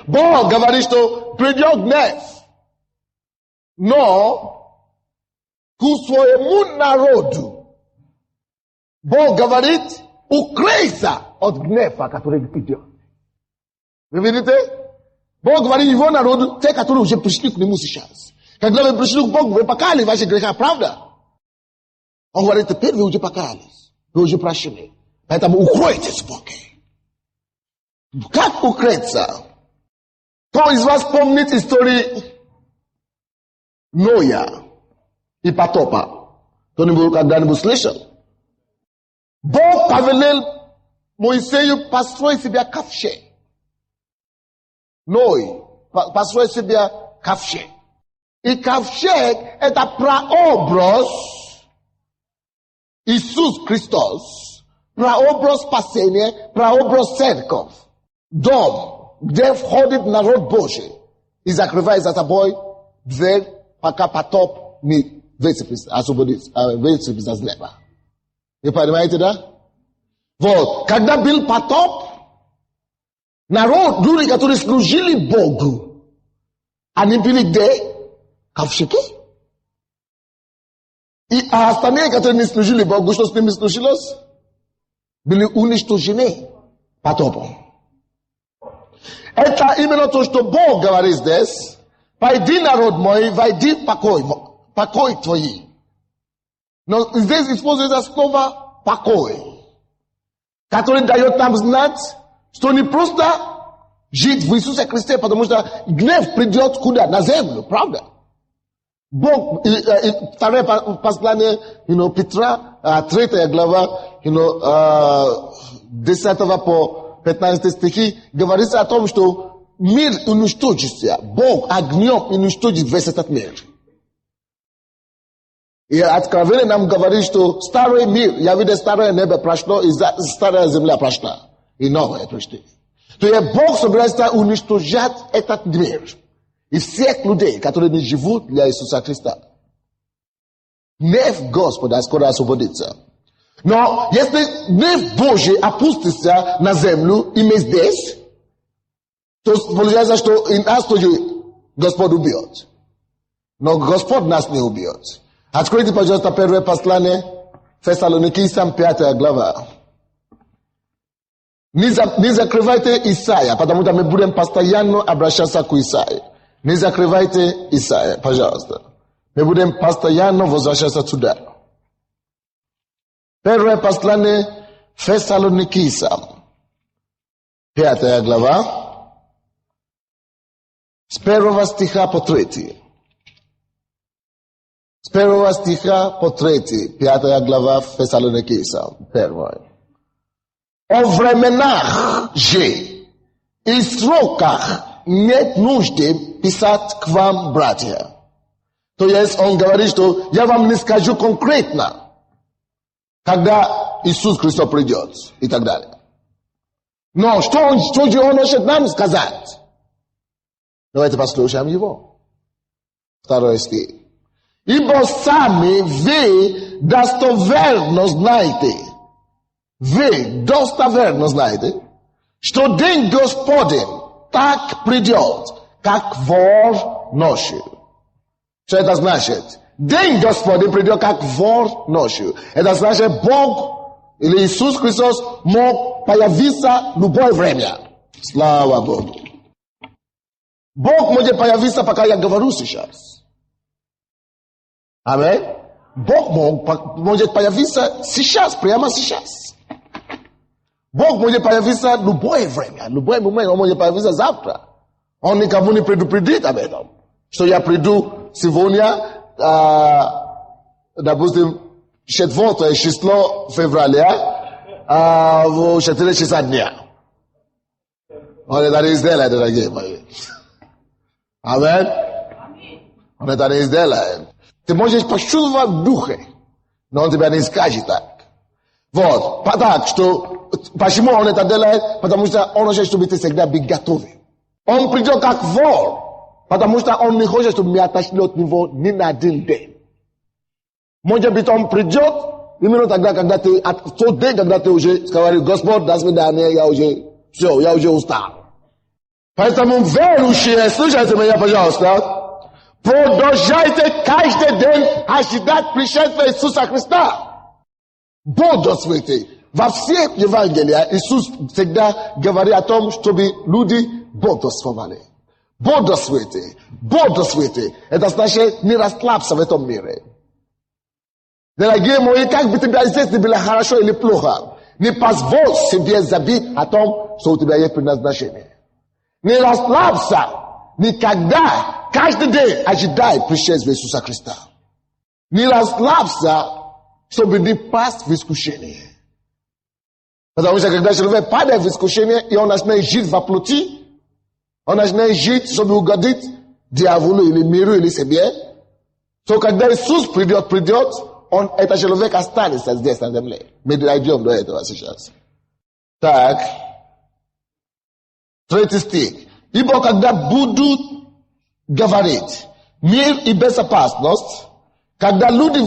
Бог говорит, что придет гнев. Но к своему народу Бог говорит, укройся от гнева, который придет. Вы видите? Бог говорит его народу, те, которые уже пришли к нему сейчас. Когда вы пришли к Богу, вы покаяли ваши греха, правда? Он говорит, теперь вы уже покаялись, вы уже прощены. Поэтому укройтесь в Боге. Как укрыться? Кто из вас помнит истории Ноя и потопа? Кто-нибудь когда-нибудь слышал? Бог повелел Моисею построить себе ковчег. Ной построить себе ковчег. И ковчег — это прообраз Иисус Христос, прообраз спасения, прообраз церковь. Дом, где входит народ Божий и закрывает за собой дверь, пока потоп не высыпется с неба. Вы понимаете, да? Вот, когда был потоп, народ, люди, которые служили Богу, они были где? Ковчеги. И остальные, которые не служили Богу, что с ними случилось? Были уничтожены потопом. Это именно то, что Бог говорит здесь. Пойди, народ мой, войди в покой твой. Но здесь используется слово покой, который дает нам знать, что не просто жить в Иисусе Христе, потому что гнев придет куда? На землю, правда? Бог, второе послание, Петра, 3 глава, 10 по 15 стихи, говорится о том, что мир уничтожится. Бог огнем уничтожит весь этот мир. И откровение нам говорит, что старый мир, я видел старое небо прошло, и старая земля прошла, и новое пришли. То есть Бог собирается уничтожать этот мир и всех людей, которые не живут для Иисуса Христа. Гнев Господа скоро освободится. Но если гнев Божий опустится на землю, и мы здесь, то получается, что и нас тоже Господь убьет. Но Господь нас не убьет. Откройте, пожалуйста, первое послание Фессалоникийцам, 5 глава. Не закрывайте Исаия, потому что мы будем постоянно обращаться к Исаии. Не закрывайте Исаия, пожалуйста. Мы будем постоянно возвращаться туда. Первое послание Фессалоникийцам, 5 глава, с 1 стиха по 3. С 1 стиха по 3, 5 глава Фессалоникийцам, 1. О временах же и сроках нет нужды писать к вам, братья. То есть он говорит, что я вам не скажу конкретно, когда Иисус Христос придет и так далее. Но что же он хочет нам сказать? Давайте послушаем его. 2 стих. Ибо сами вы достоверно знаете, что день Господень так придет, как вор ночью. Что это значит? День Господень придет, как вор ночью. Это значит, Бог или Иисус Христос мог появиться в любое время. Слава Богу. Бог может появиться, пока я говорю сейчас. Аминь. Бог может появиться сейчас, прямо сейчас. Бог может появиться в любое время, в любой момент. Он может появиться завтра. Он никому не предупредит об этом. Что я приду сегодня, допустим, 4 число февраля, в 4 часа дня. Он это не сделает, дорогие мои. Аминь. Он это не сделает. Ты можешь почувствовать в духе, но он тебя не скажет так. Вот. Так что, почему он это делает? Потому что он хочет, чтобы ты всегда был готов. Он придет как вор, потому что он не хочет, чтобы мы отошли от него ни на один день. Может быть, он придет, именно тогда, когда ты, в тот день, когда ты уже говоришь: Господь, до свидания, я уже устал. Поэтому верующие, слушайте меня, пожалуйста, продолжайте каждый день ожидать пришествия Иисуса Христа. Бодрствуйте. Во всех Евангелиях Иисус всегда говорит о том, чтобы люди бодрствовали. Бодрствуйте. Бодрствуйте. Это значит не расслабься в этом мире. Дорогие мои, как бы тебе здесь не было хорошо или плохо, не позволь себе забыть о том, что у тебя есть предназначение. Не расслабься. Никогда, каждый день ожидай пришествия Иисуса Христа. Не расслабься, чтобы не пасть в искушение. Потому что когда человек падает в искушение, и он начинает жить во плоти, он начинает жить, чтобы угодить дьяволу или миру или себе, то когда Иисус придет, этот человек останется здесь на земле. Мы дойдем до этого сейчас. Так. 3 стих. Ибо когда будут говорить мир и безопасность, когда люди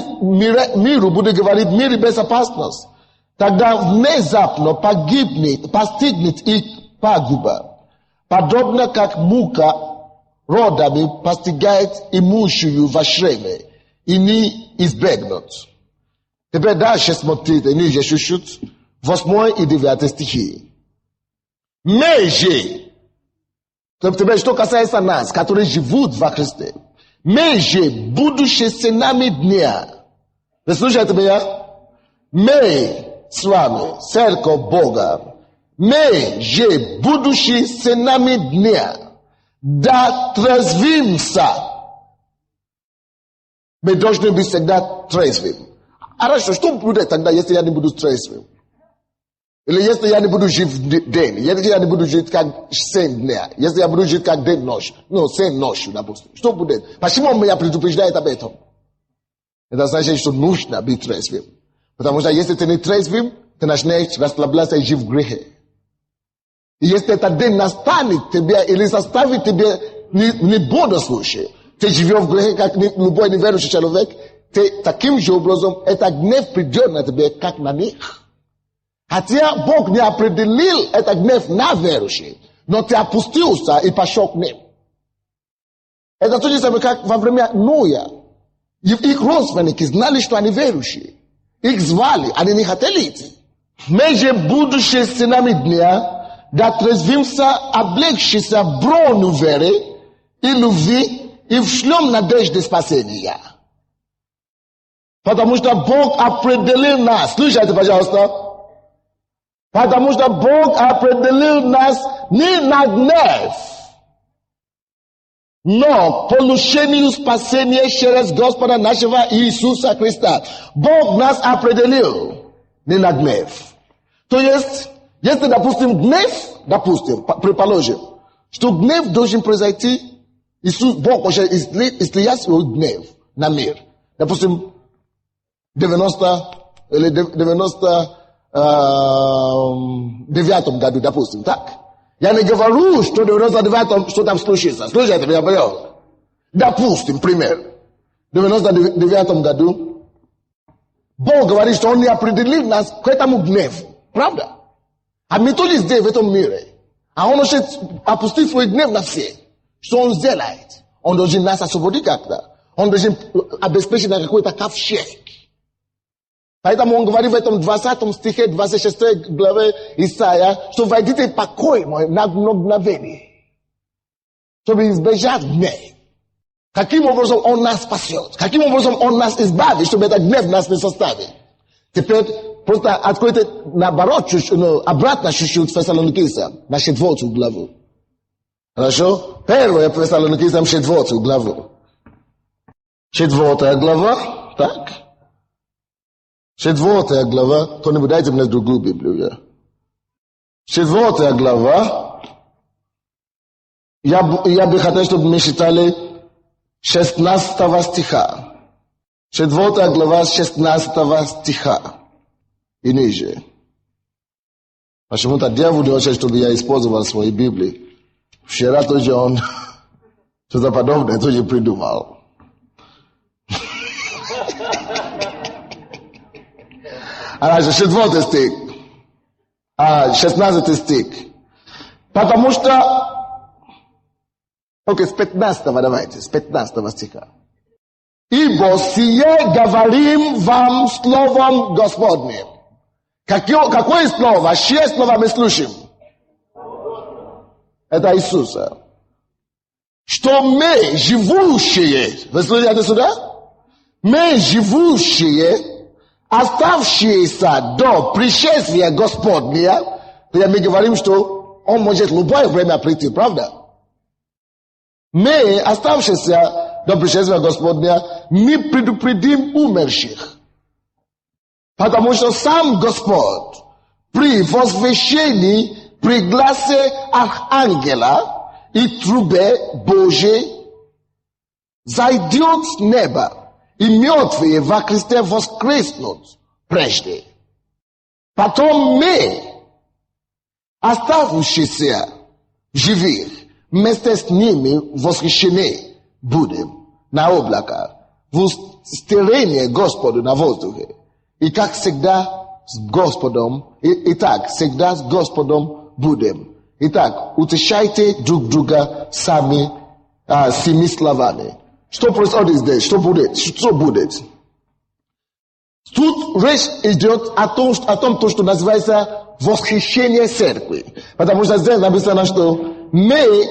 миру будут говорить мир и безопасность, тогда внезапно постигнет их пагуба, подобно как мука родами постигает имущую во чреве, и не избегнут. Теперь дальше смотрите, ниже чуть-чуть, 8 и 9 стихи. Мы же, теперь что касается нас, которые живут во Христе, мы же, будучи сынами дня, вы слушаете меня? Мы с вами, церковь Бога, мы же, будучи сынами дня, да трезвимся. Мы должны быть всегда трезвым. Хорошо, что будет тогда, если я не буду трезвым? Или если я не буду жить день, если я не буду жить как 7 дня, если я буду жить как день-ночь, 7 ночью, допустим. Что будет? Почему меня предупреждает об этом? Это значит, что нужно быть трезвым. Потому что если ты не трезвым, ты начинаешь расслабляться и жить в грехе. И если этот день настанет тебе или заставит тебя не бодрствующий, ты живешь в грехе, как любой неверующий человек, ты таким же образом, этот гнев придет на тебя, как на них. Хотя Бог не определил этот гнев на верующих, но ты опустился и пошел к ним. Это то же самое, как во время Ноя. Их родственники знали, что они верующие. Их звали, они не хотели идти. Мы же, будучи сынами дня, да трезвимся, облегшися в броню веры и любви, и в шлем надежды спасения. Потому что Бог определил нас. Слушайте, пожалуйста. Потому что Бог определил нас не на гнев, но получению спасения через Господа нашего Иисуса Христа. Бог нас определил не на гнев. То есть, если, допустим, предположим, что гнев должен произойти, Бог хочет излиять свой гнев на мир. Допустим, 90 или 99 году, допустим, так? Я не говорю, что в 99-м что там случится. Слушайте меня, пожалуйста. Допустим, пример. В 99 году Бог говорит, что Он не определил нас к этому гневу. Правда? А мы тоже здесь, в этом мире. А Он хочет опустить свой гнев на всех. Что Он сделает? Он должен нас освободить как-то. Он должен обеспечить на какой-то ковчег. Поэтому он говорит в этом 20 стихе, 26 главе Исаия, что войдите покой мой на мгновение, чтобы избежать гнев. Каким образом он нас спасет? Каким образом он нас избавит, чтобы этот гнев нас не составит? Теперь просто откройте наоборот, обратно чуть-чуть Фессалоникийцам, на 4 главу. Хорошо? 1 Фессалоникийцам 4 главу. 4 глава, так? 4 глава, кто-нибудь дайте мне другую Библию. 4 глава, я бы хотел, чтобы мы читали 16 стиха. 4 глава 16 стиха. i nije. Așa multă diavolul așa što bi ja ispozoval svoje Biblii. Včera to, že on čo zapadovne, to je pridumal. А 4 стих. 16 стих. Потому что... Окей, с 15-го давайте, с 15 стиха. Ибо сие говорим вам словом Господним. Какое слово? Чье слово мы слушаем? Это Иисуса. Что мы, живущие, вы слышите сюда? Мы, живущие, оставшиеся до пришествия Господня, мы говорим, что Он может в любое время прийти, правда? Мы, оставшиеся до пришествия Господня, мы предупредим умерших. Потому что сам Господь при возвещении, при гласе архангела и трубе Божьей зайдет с неба, и мертвые во Христе воскреснут прежде. Потом мы, оставшиеся живых, вместе с ними восхищены будем на облаках, в устремлении Господу на воздухе. И как всегда с Господом, итак, всегда с Господом будем. Итак, утешайте друг друга сами, семи словами. Что происходит здесь? Что будет? Что будет? Тут речь идет о том, что называется восхищение церкви. Потому что здесь написано, что мы,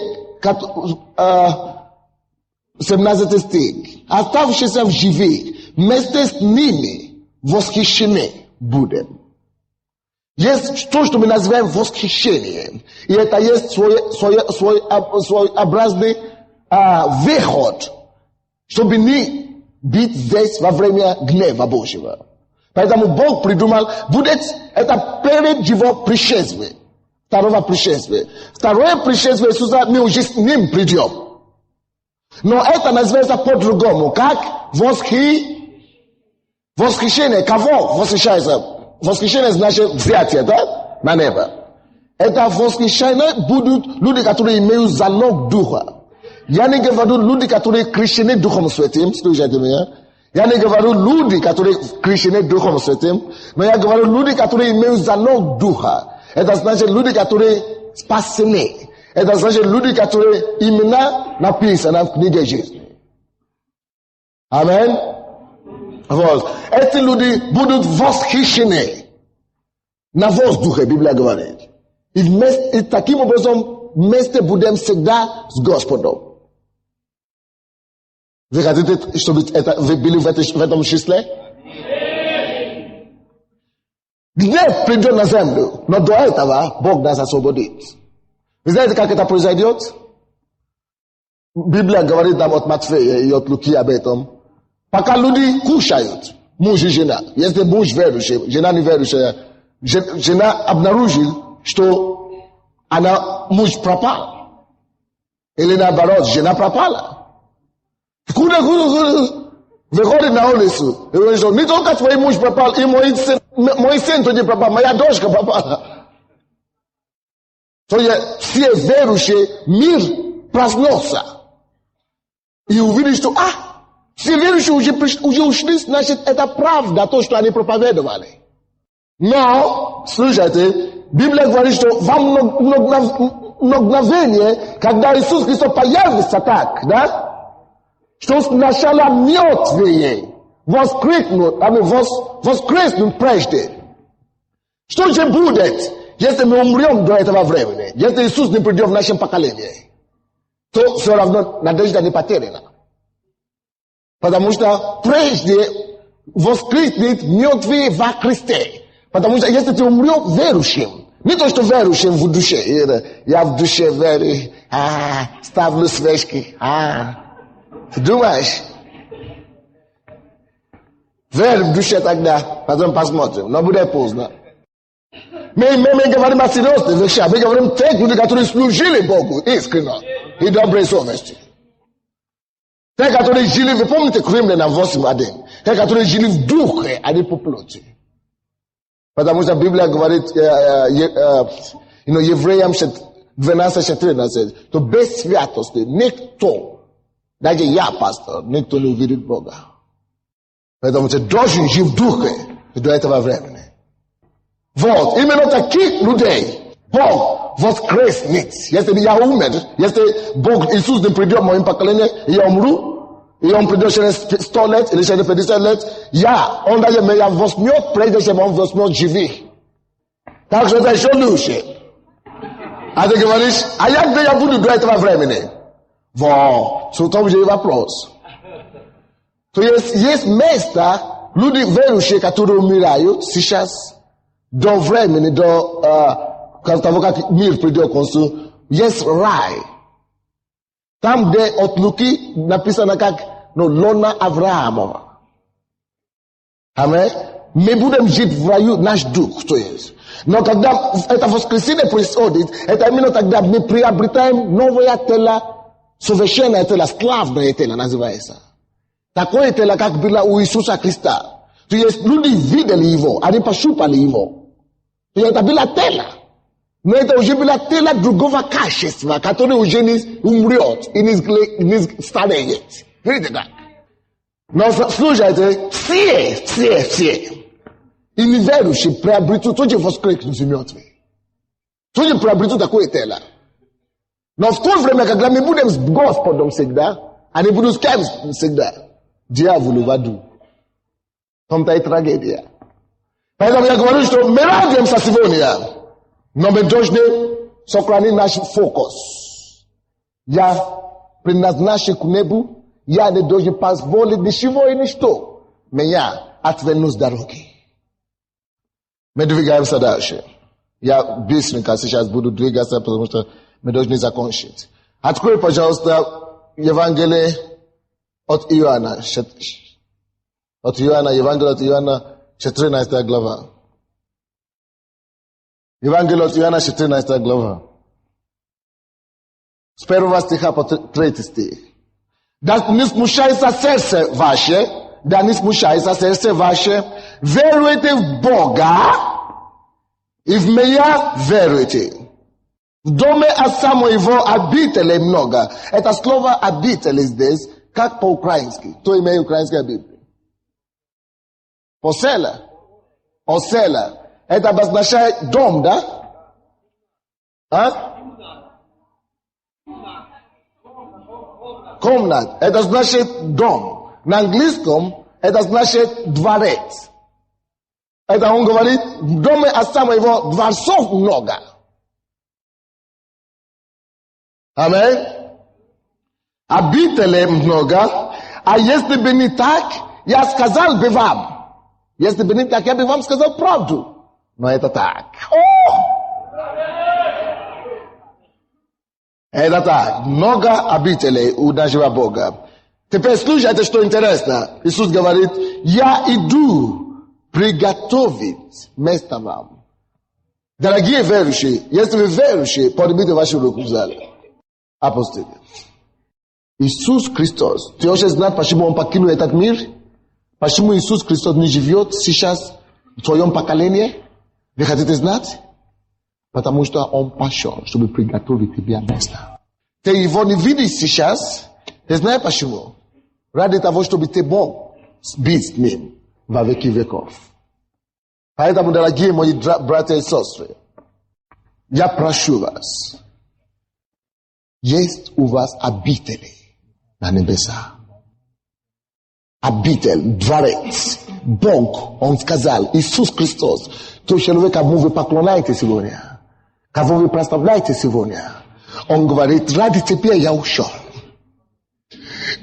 17 стих, оставшиеся в живых, вместе с ними восхищены будем. Есть то, что мы называем восхищением. И это есть своеобразный выход, чтобы не быть здесь во время гнева Божьего. Поэтому Бог придумал, будет это перед его пришествием. Второго пришествия. Второе пришествие Иисуса, мы уже с ним придем. Но это называется по-другому. Как восхищение. Кого восхищается? Восхищение значит взятие, да? На небо. Это восхищение будут люди, которые имеют залог духа. Я не говорю люди, которые крещены Духом Святым. Слушайте меня. Я не говорю люди, которые крещены Духом Святым. Но я говорю люди, которые имеют залог духа. Это значит люди, которые спасены. Это значит люди, которые имена написаны в книге жизни. Аминь. Вот. Эти люди будут восхищены на воздухе, Библия говорит. И таким образом вместе будем всегда с Господом. Вы хотите, чтобы вы были в этом числе? Гнев придет на землю, но до этого Бог нас освободит. Вы знаете, как это произойдет? Библия говорит нам от Матфея и от Луки об этом. Пока люди кушают, муж и жена, если муж верующий, жена неверующая, жена обнаружит, что муж пропал. Или наоборот, жена пропала. Куда выходит на улицу и говорит, что не только твой муж пропал, и мой сын тоже пропал, моя дочка пропала. То есть все верующие, мир проснулся. И увидели, что все верующие уже ушли, значит, это правда, то, что они проповедовали. Но, слушайте, Библия говорит, что во мгновение, когда Иисус Христос появится так, да, что сначала мертвые воскреснут прежде. Что же будет, если мы умрем до этого времени? Если Иисус не придет в нашем поколении, то все равно надежда не потеряна. Потому что прежде воскреснет мертвые во Христе. Потому что если ты умрешь верующим, не то, что верующим в душе, я в душе верю, ставлю свечки, ты думаешь? Верь в душе тогда, потом посмотрим, но будет поздно. Мы говорим о серьезных вещах, мы говорим о тех людях, которые служили Богу искренне и доброй совести. Те, которые жили, вы помните, Римлянам 8:1, те, которые жили в духе, а не по плоти. Потому что Библия говорит, евреям 12:14, то без святости никто, даже я, пастор, никто не увидит Бога. Поэтому ты должен жить в духе до этого времени. Вот, именно таких людей Бог воскреснет. Если я умер, если Бог, Иисус не придет в моем поколении, я умру, и Он придет через 100 лет или через 50 лет, Он даже меня возьмет, прежде чем Он возьмет живых. Так что это еще лучше. А ты говоришь, а где я буду до этого времени? Вот, в том же и вопрос. То есть место, люди верующие, которые умирают сейчас, до времени, до того, как мир придет к концу, есть рай. Там, где от Луки написано как лона Авраамова. Аминь. Мы будем жить в раю, наш дух, то есть. Но когда это воскресенье происходит, это именно тогда мы приобретаем новое тело, совершенное тело, славное тело называется. Такое тело, как было у Иисуса Христа. То есть люди видели его, они пощупали его. И это было тело. Но это уже было тело другого качества, которое уже не умрет и не стареет. Видите так? Но слушайте, все. И неверующие приобретут, тоже воскреснут мертвые. Тоже приобретут такое тело. Но в то время, когда мы будем с Господом всегда, а не будем с кем всегда, дьяволу в аду. Там-то и трагедия. Поэтому я говорю, что мы радуемся сегодня, но мы должны сохранить наш фокус. Я предназначен к небу, я не должен позволить ничего и ничто меня отвернуть с дороги. Мы двигаемся дальше. Я быстренько сейчас буду двигаться, потому что мы должны закончить. Открой, пожалуйста, Евангелие от Иоанна. Евангелие от Иоанна, 14 глава. Евангелие от Иоанна, 14 глава. С 1 стиха по 3 стих. Да не смущается сердце ваше, веруйте в Бога и в меня веруйте. В доме отца моего обителей много. Это слово обители здесь, как по-украински. Кто имеет украинская Библия? Осела. Это обозначает дом, да? Комнат. Это значит дом. На английском это значит дворец. Это он говорит, в доме отца моего дворцов много. Аминь. Обителей много. А если бы не так, я сказал бы вам. Если бы не так, я бы вам сказал правду. Но это так. Это так. Много обителей у нашего Бога. Теперь слушайте, что интересно. Иисус говорит, я иду приготовить место вам. Дорогие верующие, если вы верующие, поднимите ваши руки в зале. Опустите. Иисус Христос. Ты хочешь знать, почему Он покинул этот мир? Почему Иисус Христос не живет сейчас в твоем поколении? Вы хотите знать? Потому что Он пошел, чтобы приготовить тебе место. Ты его не видишь сейчас. Ты знаешь почему? Ради того, чтобы ты мог быть с ним во веки веков. Поэтому, дорогие мои братья и сестры, я прошу вас, есть у вас обители на небесах. Обитель, дворец, Бог, Он сказал, Иисус Христос, тот человек, кому вы поклоняетесь сегодня, кого вы прославляете сегодня, Он говорит, ради тебя я ушел.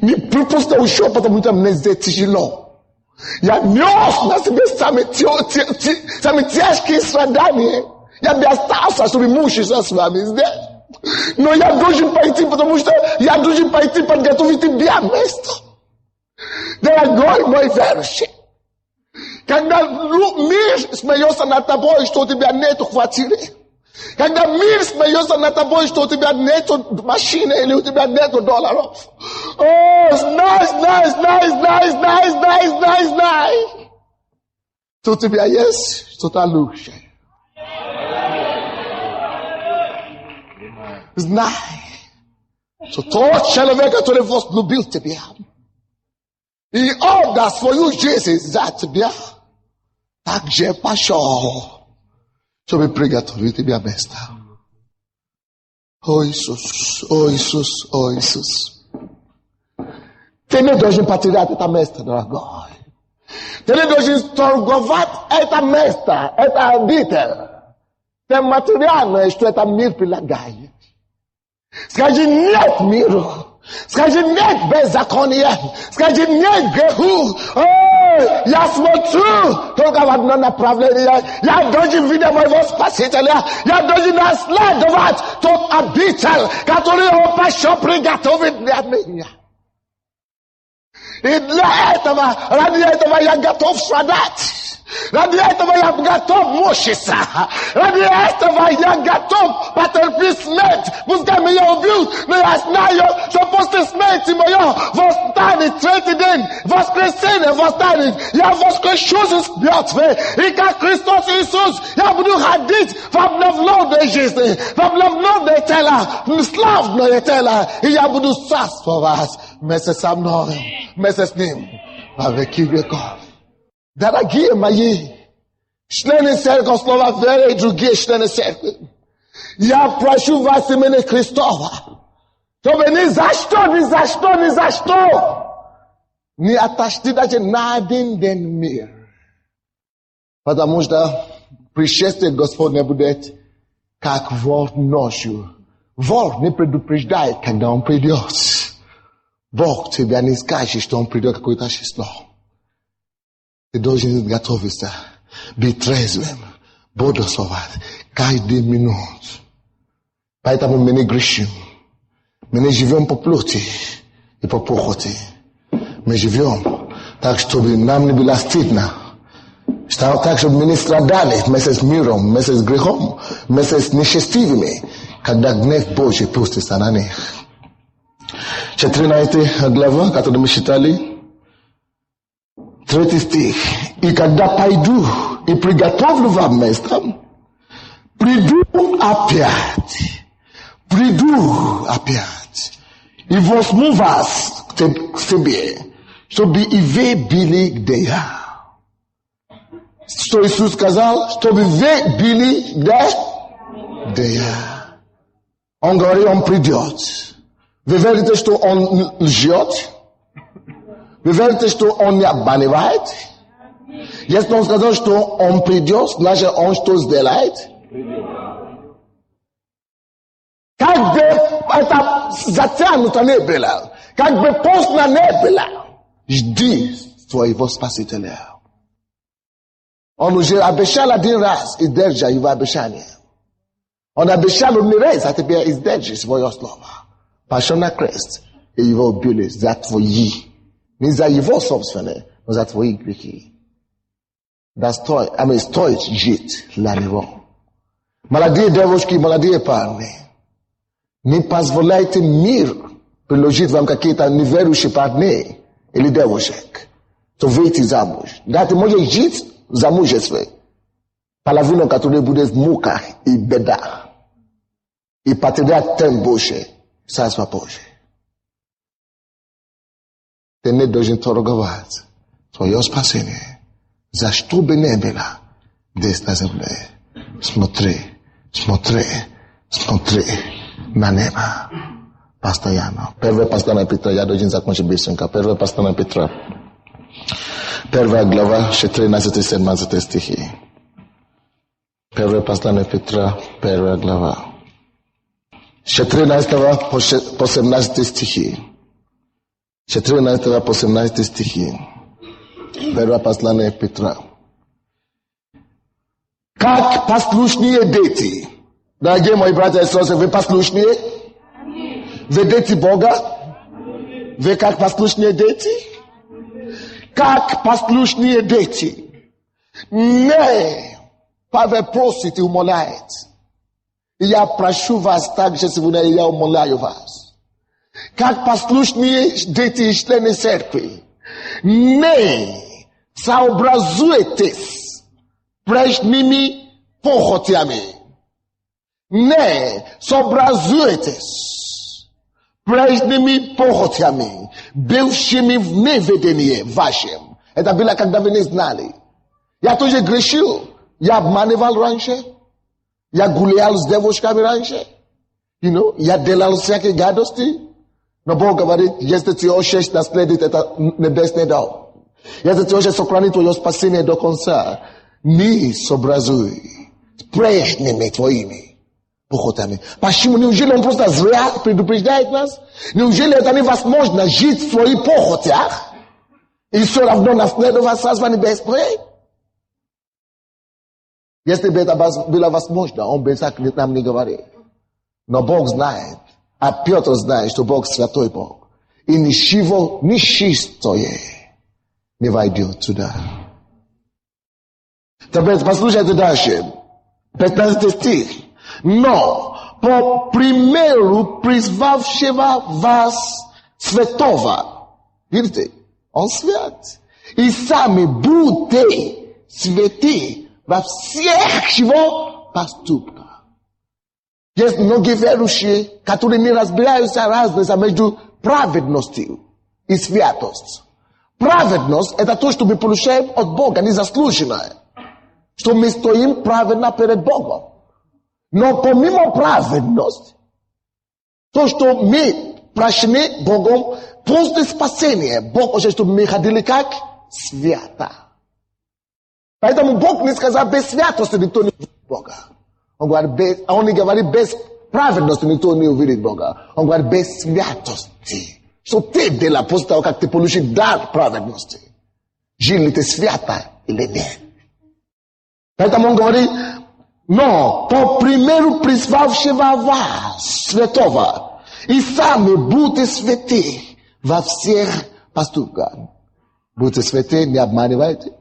Не просто ушел, потому что мне здесь тяжело. Я нес на себе самые тяжкие страдания. Я бы остался, чтобы мучиться с вами здесь. Но я должен пойти, потому что я должен пойти подготовить тебе место. Дорогой мой верующий, когда мир смеется над тобой, что у тебя нет квартиры, когда мир смеется над тобой, что у тебя нет машины или у тебя нет долларов. Nice. To тебе есть что-то лучшее. Знай, что тот человек, который возлюбил тебя и отдал свою жизнь за тебя, также пошел, чтобы приготовить тебе место. О Иисус, о Иисус, о Иисус. Ты не должен потерять это место, дорогой. Ты не должен торговать это место, это обитель. Тем материально, что это мир предлагает. Скажи нет миру. Скажи нет беззакония. Скажи нет греху. Ой, я смотрю только в одно направление. Я должен видеть моего Спасителя. Я должен наследовать тот обитель, который он пошел приготовить для меня. И для этого, ради этого я готов страдать. Ради этого я готов мучиться. Ради этого я готов потерпеть смерть. Пускай меня убьют, но я знаю, что после смерти моего восстанет третий день. Воскресенье восстанет. Я воскрешусь из мертвых. И как Христос Иисус, я буду ходить в обновленной жизни, в обновленное тело, в славное тело. И я буду царствовать вместе со мной, вместе с Ним, во веки веков. Дорогие мои, члены церкви, слова веры и другие члены церкви, я прошу вас имени Христова, чтобы ни за что не отошли даже на один день мир. Потому что пришествие Господне будет как вор ночью. Вор не предупреждает, когда он придет. Бог тебя не скажет, что он придет какое-то число. Ты должен готовиться, быть трезвым, бодрствовать каждую минуту. Поэтому мы не грешим. Мы не живем по плоти и по похоти. Мы живем так, чтобы нам не было стыдно. Так, чтобы мы не страдали вместе с миром, вместе с грехом, вместе с нечестивыми, когда гнев Божий пустится на них. 14 глава, которую мы читали, 3 стих. И когда пойду и приготовлю вам место, приду опять. И возьму вас к себе, чтобы и вы были где я. Что Иисус сказал? Чтобы вы были где я. Он говорит, он придет. Вы верите, что он лжет? Вы верите, что он не обманывает? Если он сказал, что он придет, значит он что сделает? Как бы это затянуто не было, как бы поздно не было, жди своего Спасителя. Он уже обещал один раз и держит его обещание. Он обещал не раз, а теперь и держит свое слово. Пошел на крест и его убили за твои. Не за его собственные, но за твои грехи. Стоит жить для него. Молодые девушки, молодые парни, не позволяйте мир приложить вам какие-то неверующие парни или девушек, то выйти замуж. Да, ты можешь жить в замужестве, половину, которая будет в муках и беда, и потерять тем Божий, Царство Божие. Ты не должен торговать твое спасение, за что бы не было здесь на земле. Смотри на небо постоянно. Первое послание Петра, я должен закончить быстренько. Первое послание Петра, 1 глава, 13-17 стихи. Первое послание Петра, 1 глава, 14 по 17 стихи. 14 по 17 стихи. Первое послание Петра. Как послушные дети. Дорогие мои братья и сестры, вы послушные? Вы дети Бога? Вы как послушные дети? Как послушные дети. Не Павел просит и умоляет. И я прошу вас также сегодня, я умоляю вас. Как послушные дети и члены церкви, не сообразуйтесь Prejnimi pochotiami. Ne sobrazuetes. Prejnimi pochotiami. Bywszymi w niewiedzenie waszym. Это было, когда вы не знали. Я тоже грешил. Я обманывал раньше. Я гулял с девушками раньше. Я делал всякие гадости. Но Бог говорит, если ты хочешь наследить это небесный дом, если ты хочешь сохранить твое спасение до конца, не сообразуй с прежними твоими похотами. Почему? Неужели он просто зря предупреждает нас? Неужели это невозможно жить в своих похотях и все равно наследовать Царство Небесное? Если бы это было возможно, он бы так нам не говорил. Но Бог знает, а Петр знает, что Бог святой Бог. И ничего нечистое не войдет туда. Теперь послушайте дальше. 15 стих. Но по примеру призвавшего вас святого. Видите? Он свят. И сами будьте святы во всех его поступках. Есть многие верующие, которые не разбираются разница между праведностью и святостью. Праведность – это то, что мы получаем от Бога, незаслуженное. Что мы стоим праведно перед Богом. Но помимо праведности, то, что мы прощены Богом, после спасения, Бог хочет, чтобы мы ходили как свято. Поэтому Бог не сказал, без святости никто не увидит Бога. Он не говорит, без праведности никто не увидит Бога. Он говорит, без святости. Что ты делал после того, как ты получил дар праведности. Жили ты свято или нет. Поэтому он говорит, но по примеру призвавшего вас, святого, и сами будьте святы во всех поступках. Будьте святы, не обманывайте,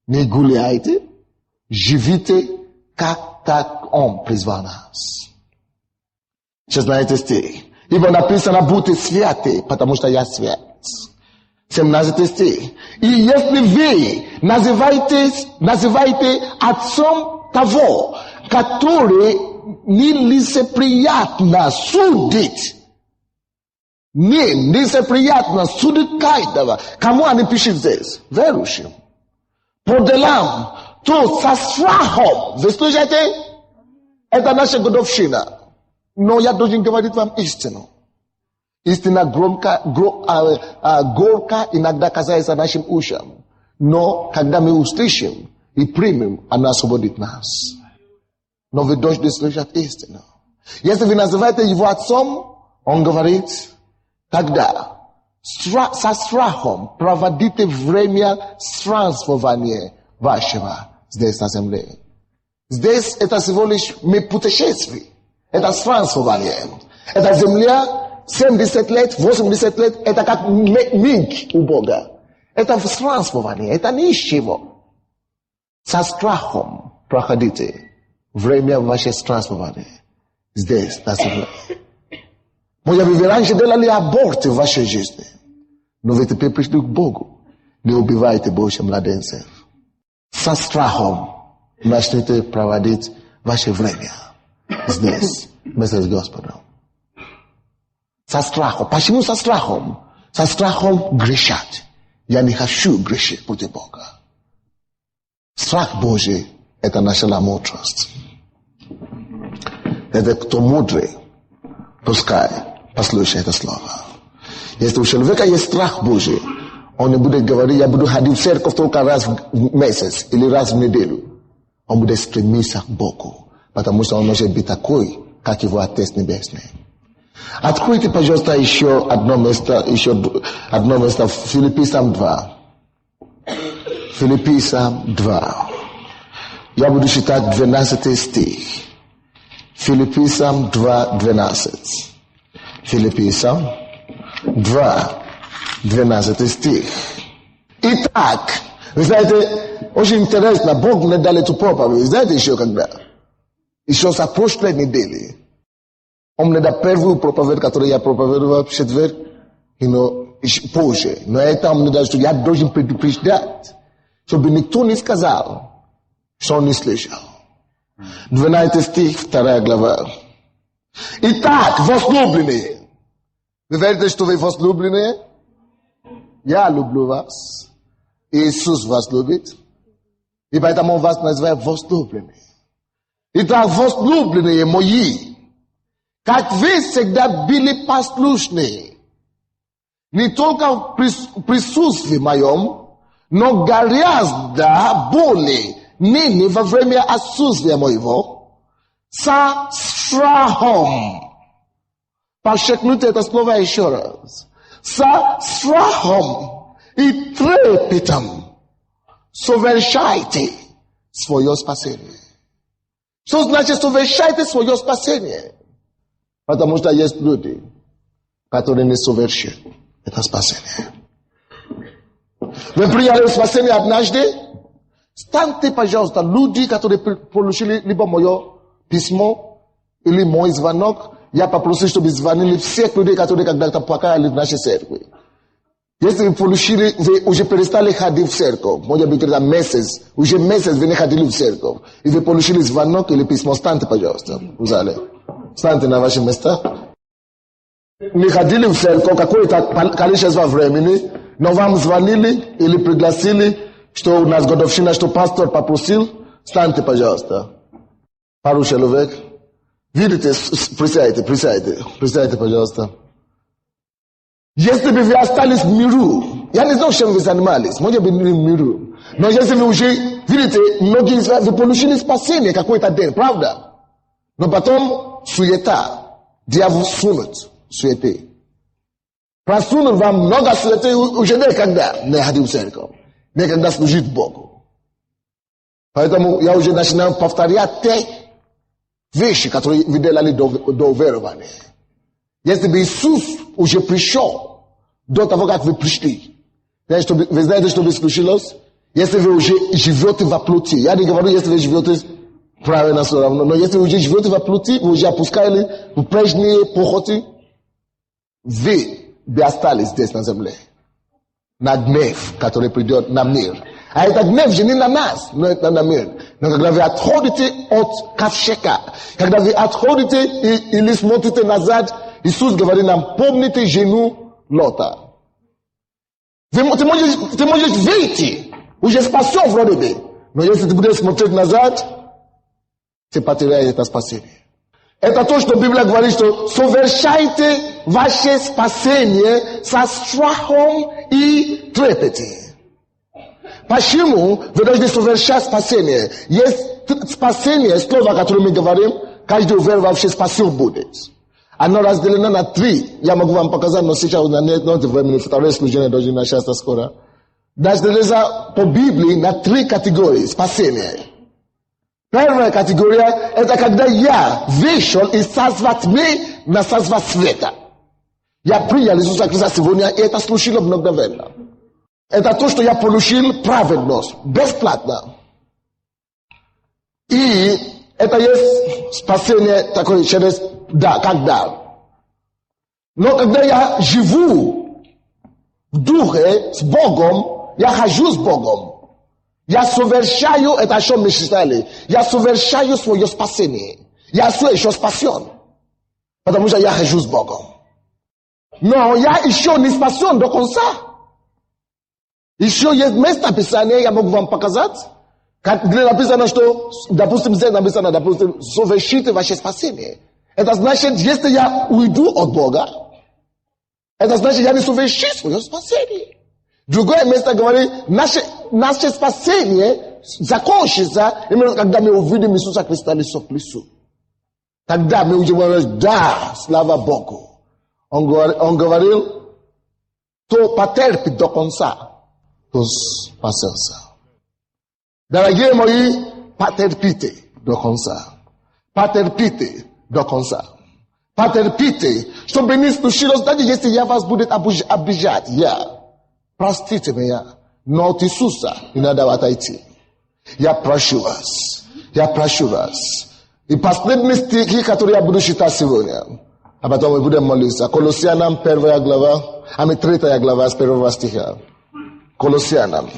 не гуляйте, живите, как так он призвал нас. 16 стих. Ибо написано, будьте святы, потому что я свят. 17 стих. И если вы называете отцом того, который нелицеприятно судит, нелицеприятно судит каждого, кому они пишут здесь? Верующим. По делам, то со страхом. Вы слышите? Это наша годовщина. Но я должен говорить вам истину. Истина горько иногда казается нашим ушам. Но когда мы услышим и примем, она освободит нас. Но вы должны слышать истину. Если вы называете его отцом, он говорит, тогда со страхом проводите время странствования вашего здесь на земле. Здесь это всего лишь мы путешествие. Это странствование. Это земля 70 лет, 80 лет, это как миг у Бога. Это странствование, это ничего. Со страхом проходите время ваше странствование здесь, на земле. Может быть, вы раньше делали аборты в вашей жизни, но вы теперь пришли к Богу. Не убивайте Божьих младенцев. Со страхом начните проводить ваше время здесь, вместе с Господом. Со страхом. Почему со страхом? Со страхом грешать. Я не хочу грешить против Бога. Страх Божий – это наша мудрость. Это кто мудрый, пускай послушай это слово. Если у человека есть страх Божий, он не будет говорить, я буду ходить в церковь только раз в месяц или раз в неделю. Он будет стремиться к Богу, потому что он может быть такой, как его Отец Небесный. Откройте, пожалуйста, еще одно место в Филиппийцам 2. Филиппийцам 2. Я буду читать 12 стих. Филиппийцам 2, 12. Филиппийцам 2, 12 стих. Итак, вы знаете, очень интересно, Бог мне дал эту проповедь. Знаете еще когда? Еще с прошлой недели. Он мне дал первую проповедь, которую я проповедовал в четверг, позже. Но это он мне дал, что я должен предупреждать, чтобы никто не сказал, что не слышал. 12 стих, 2 глава. Итак, возлюбленные. Вы верите, что вы возлюбленные? Я люблю вас. Иисус вас любит. И поэтому он вас называет возлюбленные. Итак, возлюбленные мои, как вы всегда были послушны, не только в присутствии моем, но гораздо более ныне во время отсутствия моего, со страхом. Подчеркните это слово еще раз. Со страхом и трепетом совершайте свое спасение. Что значит совершайте свое спасение? Потому что есть люди, которые не совершат это спасение. Вы приняли спасение однажды? Станьте, пожалуйста, люди, которые получили либо мое письмо, или мой звонок. Я попросил, чтобы звонили всех людей, которые когда-то покаяли в нашей церкви. Если вы получили, вы уже перестали ходить в церковь, может быть, это месяц, уже месяц вы не ходили в церковь, и вы получили звонок или письмо, станьте, пожалуйста, в зале. Станьте на ваши места. Не ходили в церковь какое-то количество времени, но вам звонили или пригласили, что у нас годовщина, что пастор попросил, станьте, пожалуйста. Пару человек. Видите, присядьте, пожалуйста. Если бы вы остались в миру, я не знаю, чем вы занимались, может быть, в миру, но если вы уже, видите, многие из вас, вы получили спасение какой-то день, правда? Но потом суета, дьявол сунет суеты. Просунул вам много суеты, уже никогда не ходил в церковь, никогда служить Богу. Поэтому я уже начинаю повторять те вещи, которые вы делали до уверования. Если бы Иисус уже пришел до того, как вы пришли, вы знаете, что бы случилось? Если вы уже живете во плоти, я не говорю, если вы живете правильно, но если вы уже живете во плоти, вы уже опускали в прежние похоти, вы бы остались здесь на земле. На гнев, который придет на мир. А этот гнев же не на нас, но это на мир. Но когда вы отходите от ковчега, когда вы отходите или смотрите назад, Иисус говорит нам, помните жену Лота. Ты можешь выйти, уже спасен вроде бы, но если ты будешь смотреть назад, ты потеряешь это спасение. Это то, что Библия говорит, что совершайте ваше спасение со страхом и трепетом. Почему вы должны совершать спасение? Есть спасение, слово, о котором мы говорим, каждый уверовавший спасен будет. Оно разделено на 3. Я могу вам показать, но сейчас нет времени. Второе служение должно начаться скоро. Разделено по Библии на 3 категории спасения. Первая категория – это когда я вышел из царства тьмы на царство света. Я принял Иисуса Христа сегодня, и это случилось мгновенно. Это то, что я получил праведность, бесплатно. И это есть спасение такое через как дар. Но когда я живу в духе с Богом, я хожу с Богом. Я совершаю это, о чем мы читали. Я совершаю свое спасение. Я все еще спасен. Потому что я хожу с Богом. Но я еще не спасен до конца. Еще есть место Писания, я могу вам показать. Где написано, что, допустим, здесь написано, допустим, совершите ваше спасение. Это значит, если я уйду от Бога, это значит, я не совершу свое спасение. Другое место говорит, наше спасение закончится, именно когда мы увидим Иисуса Христа лицо к лицу. Тогда мы уже говорим, да, слава Богу. Он говорил, кто потерпит до конца, то спасется. Дорогие мои, потерпите до конца. Потерпите до конца. Потерпите, чтобы не случилось, даже если я вас будет обижать, простите меня, но от Иисуса не надо отойти. Я прошу вас. И последние стихи, которые я буду читать сегодня, а потом мы будем молиться. Колоссянам 1 глава, 3 глава с 1 стиха. Колоссянам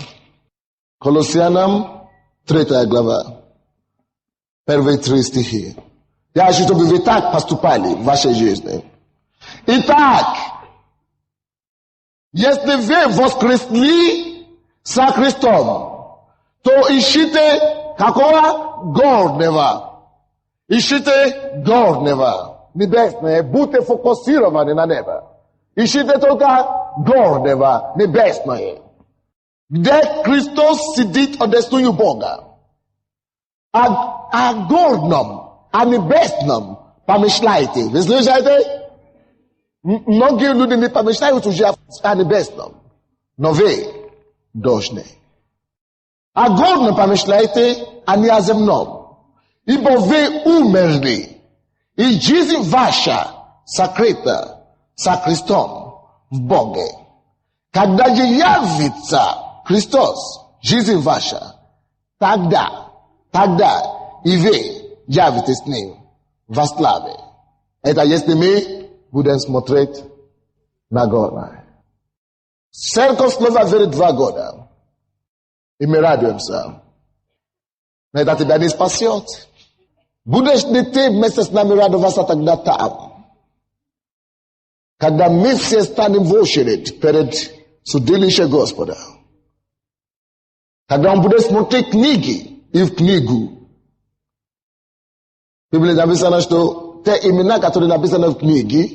Третая глава. Первые 3 стихи. Я хочу, чтобы вы так поступали в вашей жизни. Итак, если вы воскресли со Христом, то ищите какого? Горнего. Ищите горнего. Небесное. Будьте фокусированы на небо. Ищите только горнего, небесное. Где Христос сидит одесную Бога. О горном, о небесном помышляйте. Вы слышите? Многие люди не помышляют уже о небесном. Но вы должны. О горном помышляйте, а не о земном. Ибо вы умерли. И жизнь ваша сокрыта со Христом в Боге. Когда же явится Христос, жизнь ваша, тогда и вы явитесь с Ним во славе. Это если мы будем смотреть на горы. Церковь снова верит 2 года. И мы радуемся. Но это тебя не спасет. Будешь ли ты вместе с нами радоваться тогда там? Когда мы все станем в очередь перед судилищем Господа. Когда Он будет смотреть книги и в книгу. В Библии написано, что те имена, которые написаны в книгах,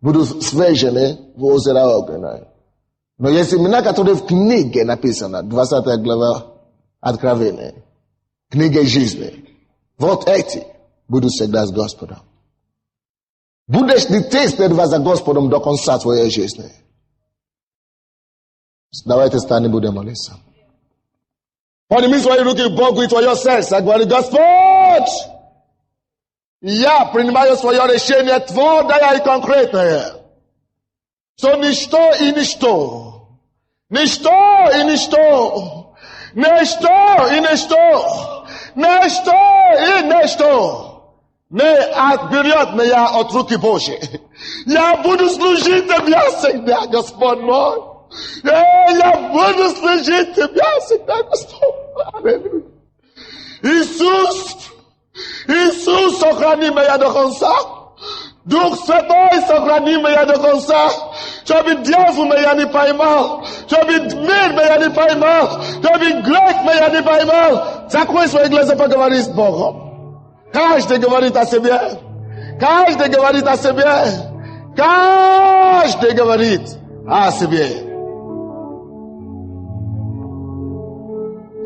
будут свежены в озеро огненное. Но есть имена, которые в книге написаны, 20 глава Откровения. Книга жизни. Вот эти будут всегда с Господом. Будешь ли ты следовать за Господом до конца твоей жизни? Давайте станем, будем молиться. Подними свои руки к Богу и твое сердце. Говори: Господь, я принимаю свое решение твердое и конкретное. Что ничто и ничто. Ничто и ничто. Ничто и ничто. Ничто и ничто. Не отберет меня от руки Божьей. Я буду служить Тебе всегда, Господь мой. Я буду служить Тебя всегда, Господь. Аллилуйя. Иисус, сохрани меня до конца. Дух Святой, сохрани меня до конца. Чтобы дьявол меня не поймал. Чтобы мир меня не поймал. Чтобы грех меня не поймал. Закрой свои глаза, поговори с Богом. Каждый говорит о себе. Каждый говорит о себе. Каждый говорит о себе.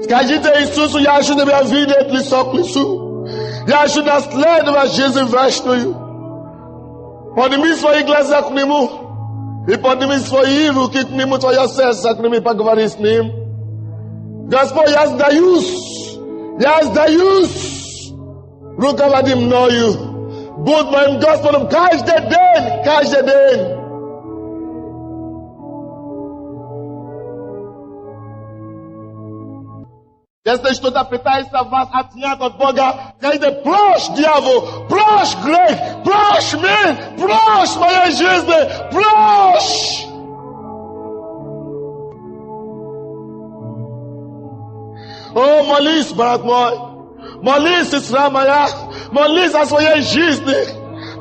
Скажите Иисусу: я хочу Тебя видеть лицо к лицу. Я хочу наследовать жизнь вечную. Подними свои глаза к Нему. И подними свои руки к Нему, твое сердце к Нему, поговори с Ним. Господь, я сдаюсь. Руководи мною. Будь моим Господом каждый день. Если что-то пытается вас отнять от Бога, скажите: прочь, дьявол, прочь грех, прочь мир, прочь моей жизни, прочь! О, молись, брат мой, молись, сестра моя, молись о своей жизни.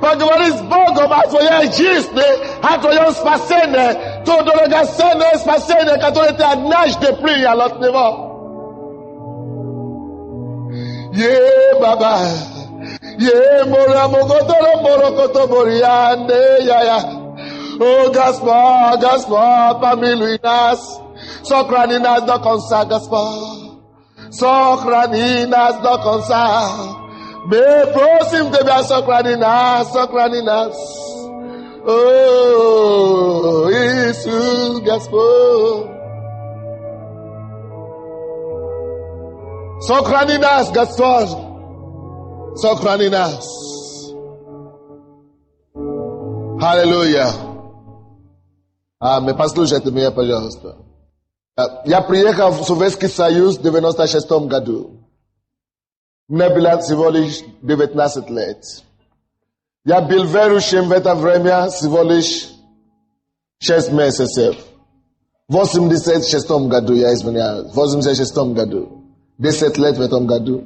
Поговори с Богом о твоей жизни, о твоем спасении, то драгоценное спасение, которое ты однажды принял от Него. Baba. Oh, Gaspard, parmi lui, Socraninas de Consa, Gaspard. Socraninas de Consa. Mais prosim de bien Socraninas. Oh, Jesus, Gaspard. Socraninas, Gaspard. Socraninas. Аллилуйя. Послушайте меня, пожалуйста. Я приехал в Советский Союз в 96 году. Мне было всего лишь 19 лет. Я был верующим в это время всего лишь 6 месяцев. В 86 году, я извиняюсь, в 86 году, 10 лет в этом году,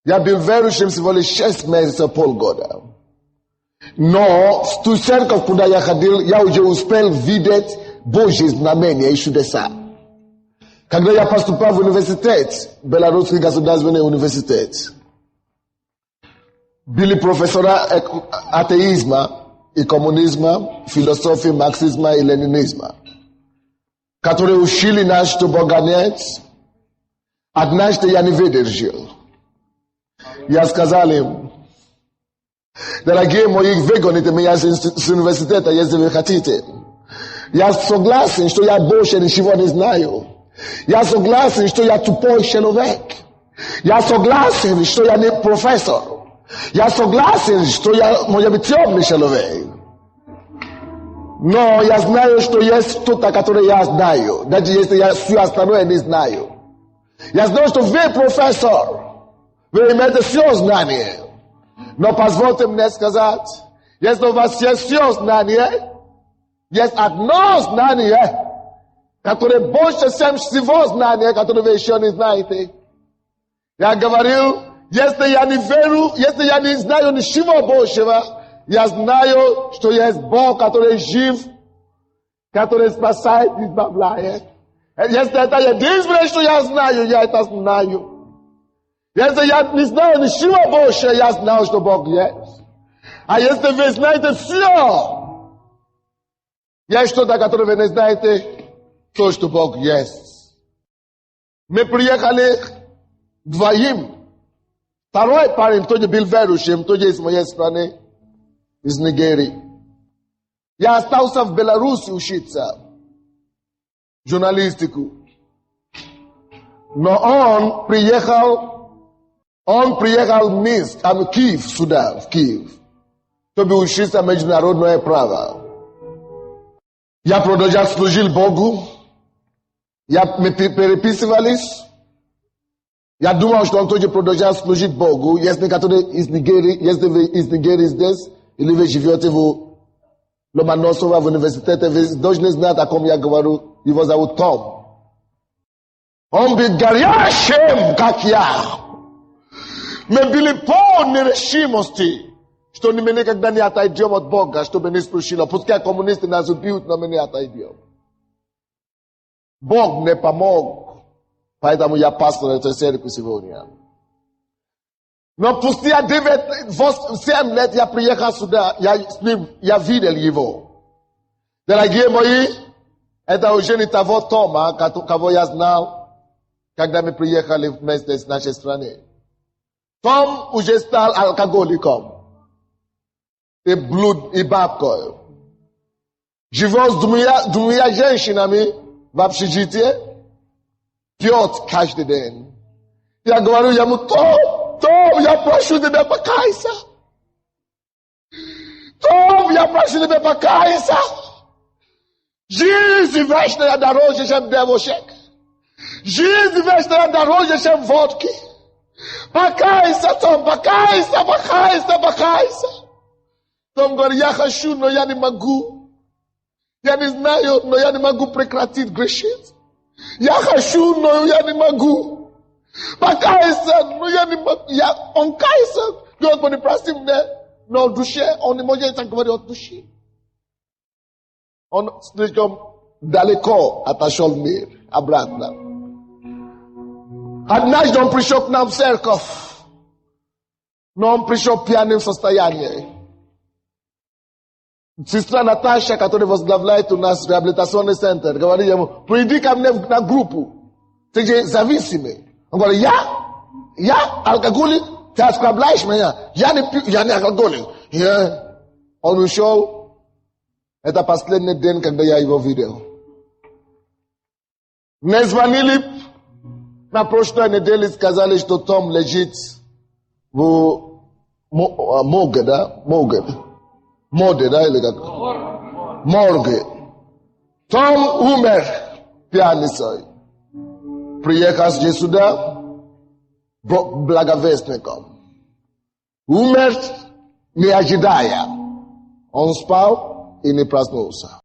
я был верующим всего лишь 6 месяцев, полгода. Но в ту церковь, куда я ходил, я уже успел видеть Божьи знамения и чудеса. Когда я поступал в университет, Белорусский государственный университет, были профессора атеизма и коммунизма, философии, марксизма и ленинизма, которые учили нас, что Бога нет. Однажды я не выдержал. Я сказал им: дорогие мои, выгоните меня с университета, если вы хотите. Я согласен, что я больше ничего не знаю. Я согласен, что я тупой человек. Я согласен, что я не профессор. Я согласен, что я, может быть, темный человек. Но я знаю, что есть что-то, которое я знаю. Даже если я все остальное не знаю. Я знаю, что вы профессор. Вы имеете все знания. Но позвольте мне сказать, если у вас есть все знания, есть одно знание, которое больше, чем всего знания, которое вы еще не знаете. Я говорил, если я не верю, если я не знаю ничего большего, я знаю, что есть Бог, который жив, который спасает и избавляет. Если это единственное, что я знаю, я это знаю. Если я не знаю ничего больше, я знаю, что Бог есть. А если вы знаете все, есть что-то, которое вы не знаете, то, что Бог есть. Мы приехали вдвоем. Второй парень тоже был верующим, тоже из моей страны, из Нигерии. Я остался в Беларуси учиться журналистику. Но он приехал в Минск, в Киев, сюда, в Киев, чтобы учиться международное право. Я продолжал служить Богу. Мы переписывались. Я думал, что он тоже продолжал служить Богу. Есть некоторые из Нигерии, если вы из Нигерии здесь, или вы живете в Ломоносово, в университете, вы должны знать, о ком я говорю. Его зовут Том. Он был горячим, как я. Мы были полны решимости, что мы никогда не отойдем от Бога, чтобы не спрашивали. Пускай коммунисты нас убьют, но мы не отойдем. Бог мне помог, поэтому я пастор этой церкви сегодня. Но спустя 7 лет я приехал сюда, я видел его. Дорогие мои, это уже не того Тома, кого я знал, когда мы приехали вместе с нашей страны. Том уже стал алкоголиком. И бабкой. Живет с двумя женщинами в общежитии. Пьет каждый день. Я говорю ему: Том, я прошу тебя, покайся. Том, я прошу тебя, покайся. Жизнь вечная дороже, чем девушек. Жизнь вечная дороже, чем водки. Покайся, Том, покайся. Том говорит: я хочу, но я не могу. Я не знаю, но я не могу прекратить грешить. Я хочу, но я не могу. Покайся, но я не могу. Он кается. Господи, прости меня. Но в душе, он не может так говорить от души. Он слишком далеко отошел в мир, обратно. Однажды он пришел к нам в церковь. Но он пришел в пьяном состоянии. Сестра Наташа, которая возглавляет у нас реабилитационный центр, говорит ему: приди ко мне на группу. Ты же зависимый. Он говорит: я алкоголик, ты оскорбляешь меня. Я не алкоголик. Он ушел. Это последний день, когда я его видел. Мне звонили на прошлой неделе, сказали, что Том лежит в морге, да? Морге, да, или как? Морге. Том умер пьяницей. Приехал сюда благовестником. Умер, не ожидая. Он спал и не проснулся.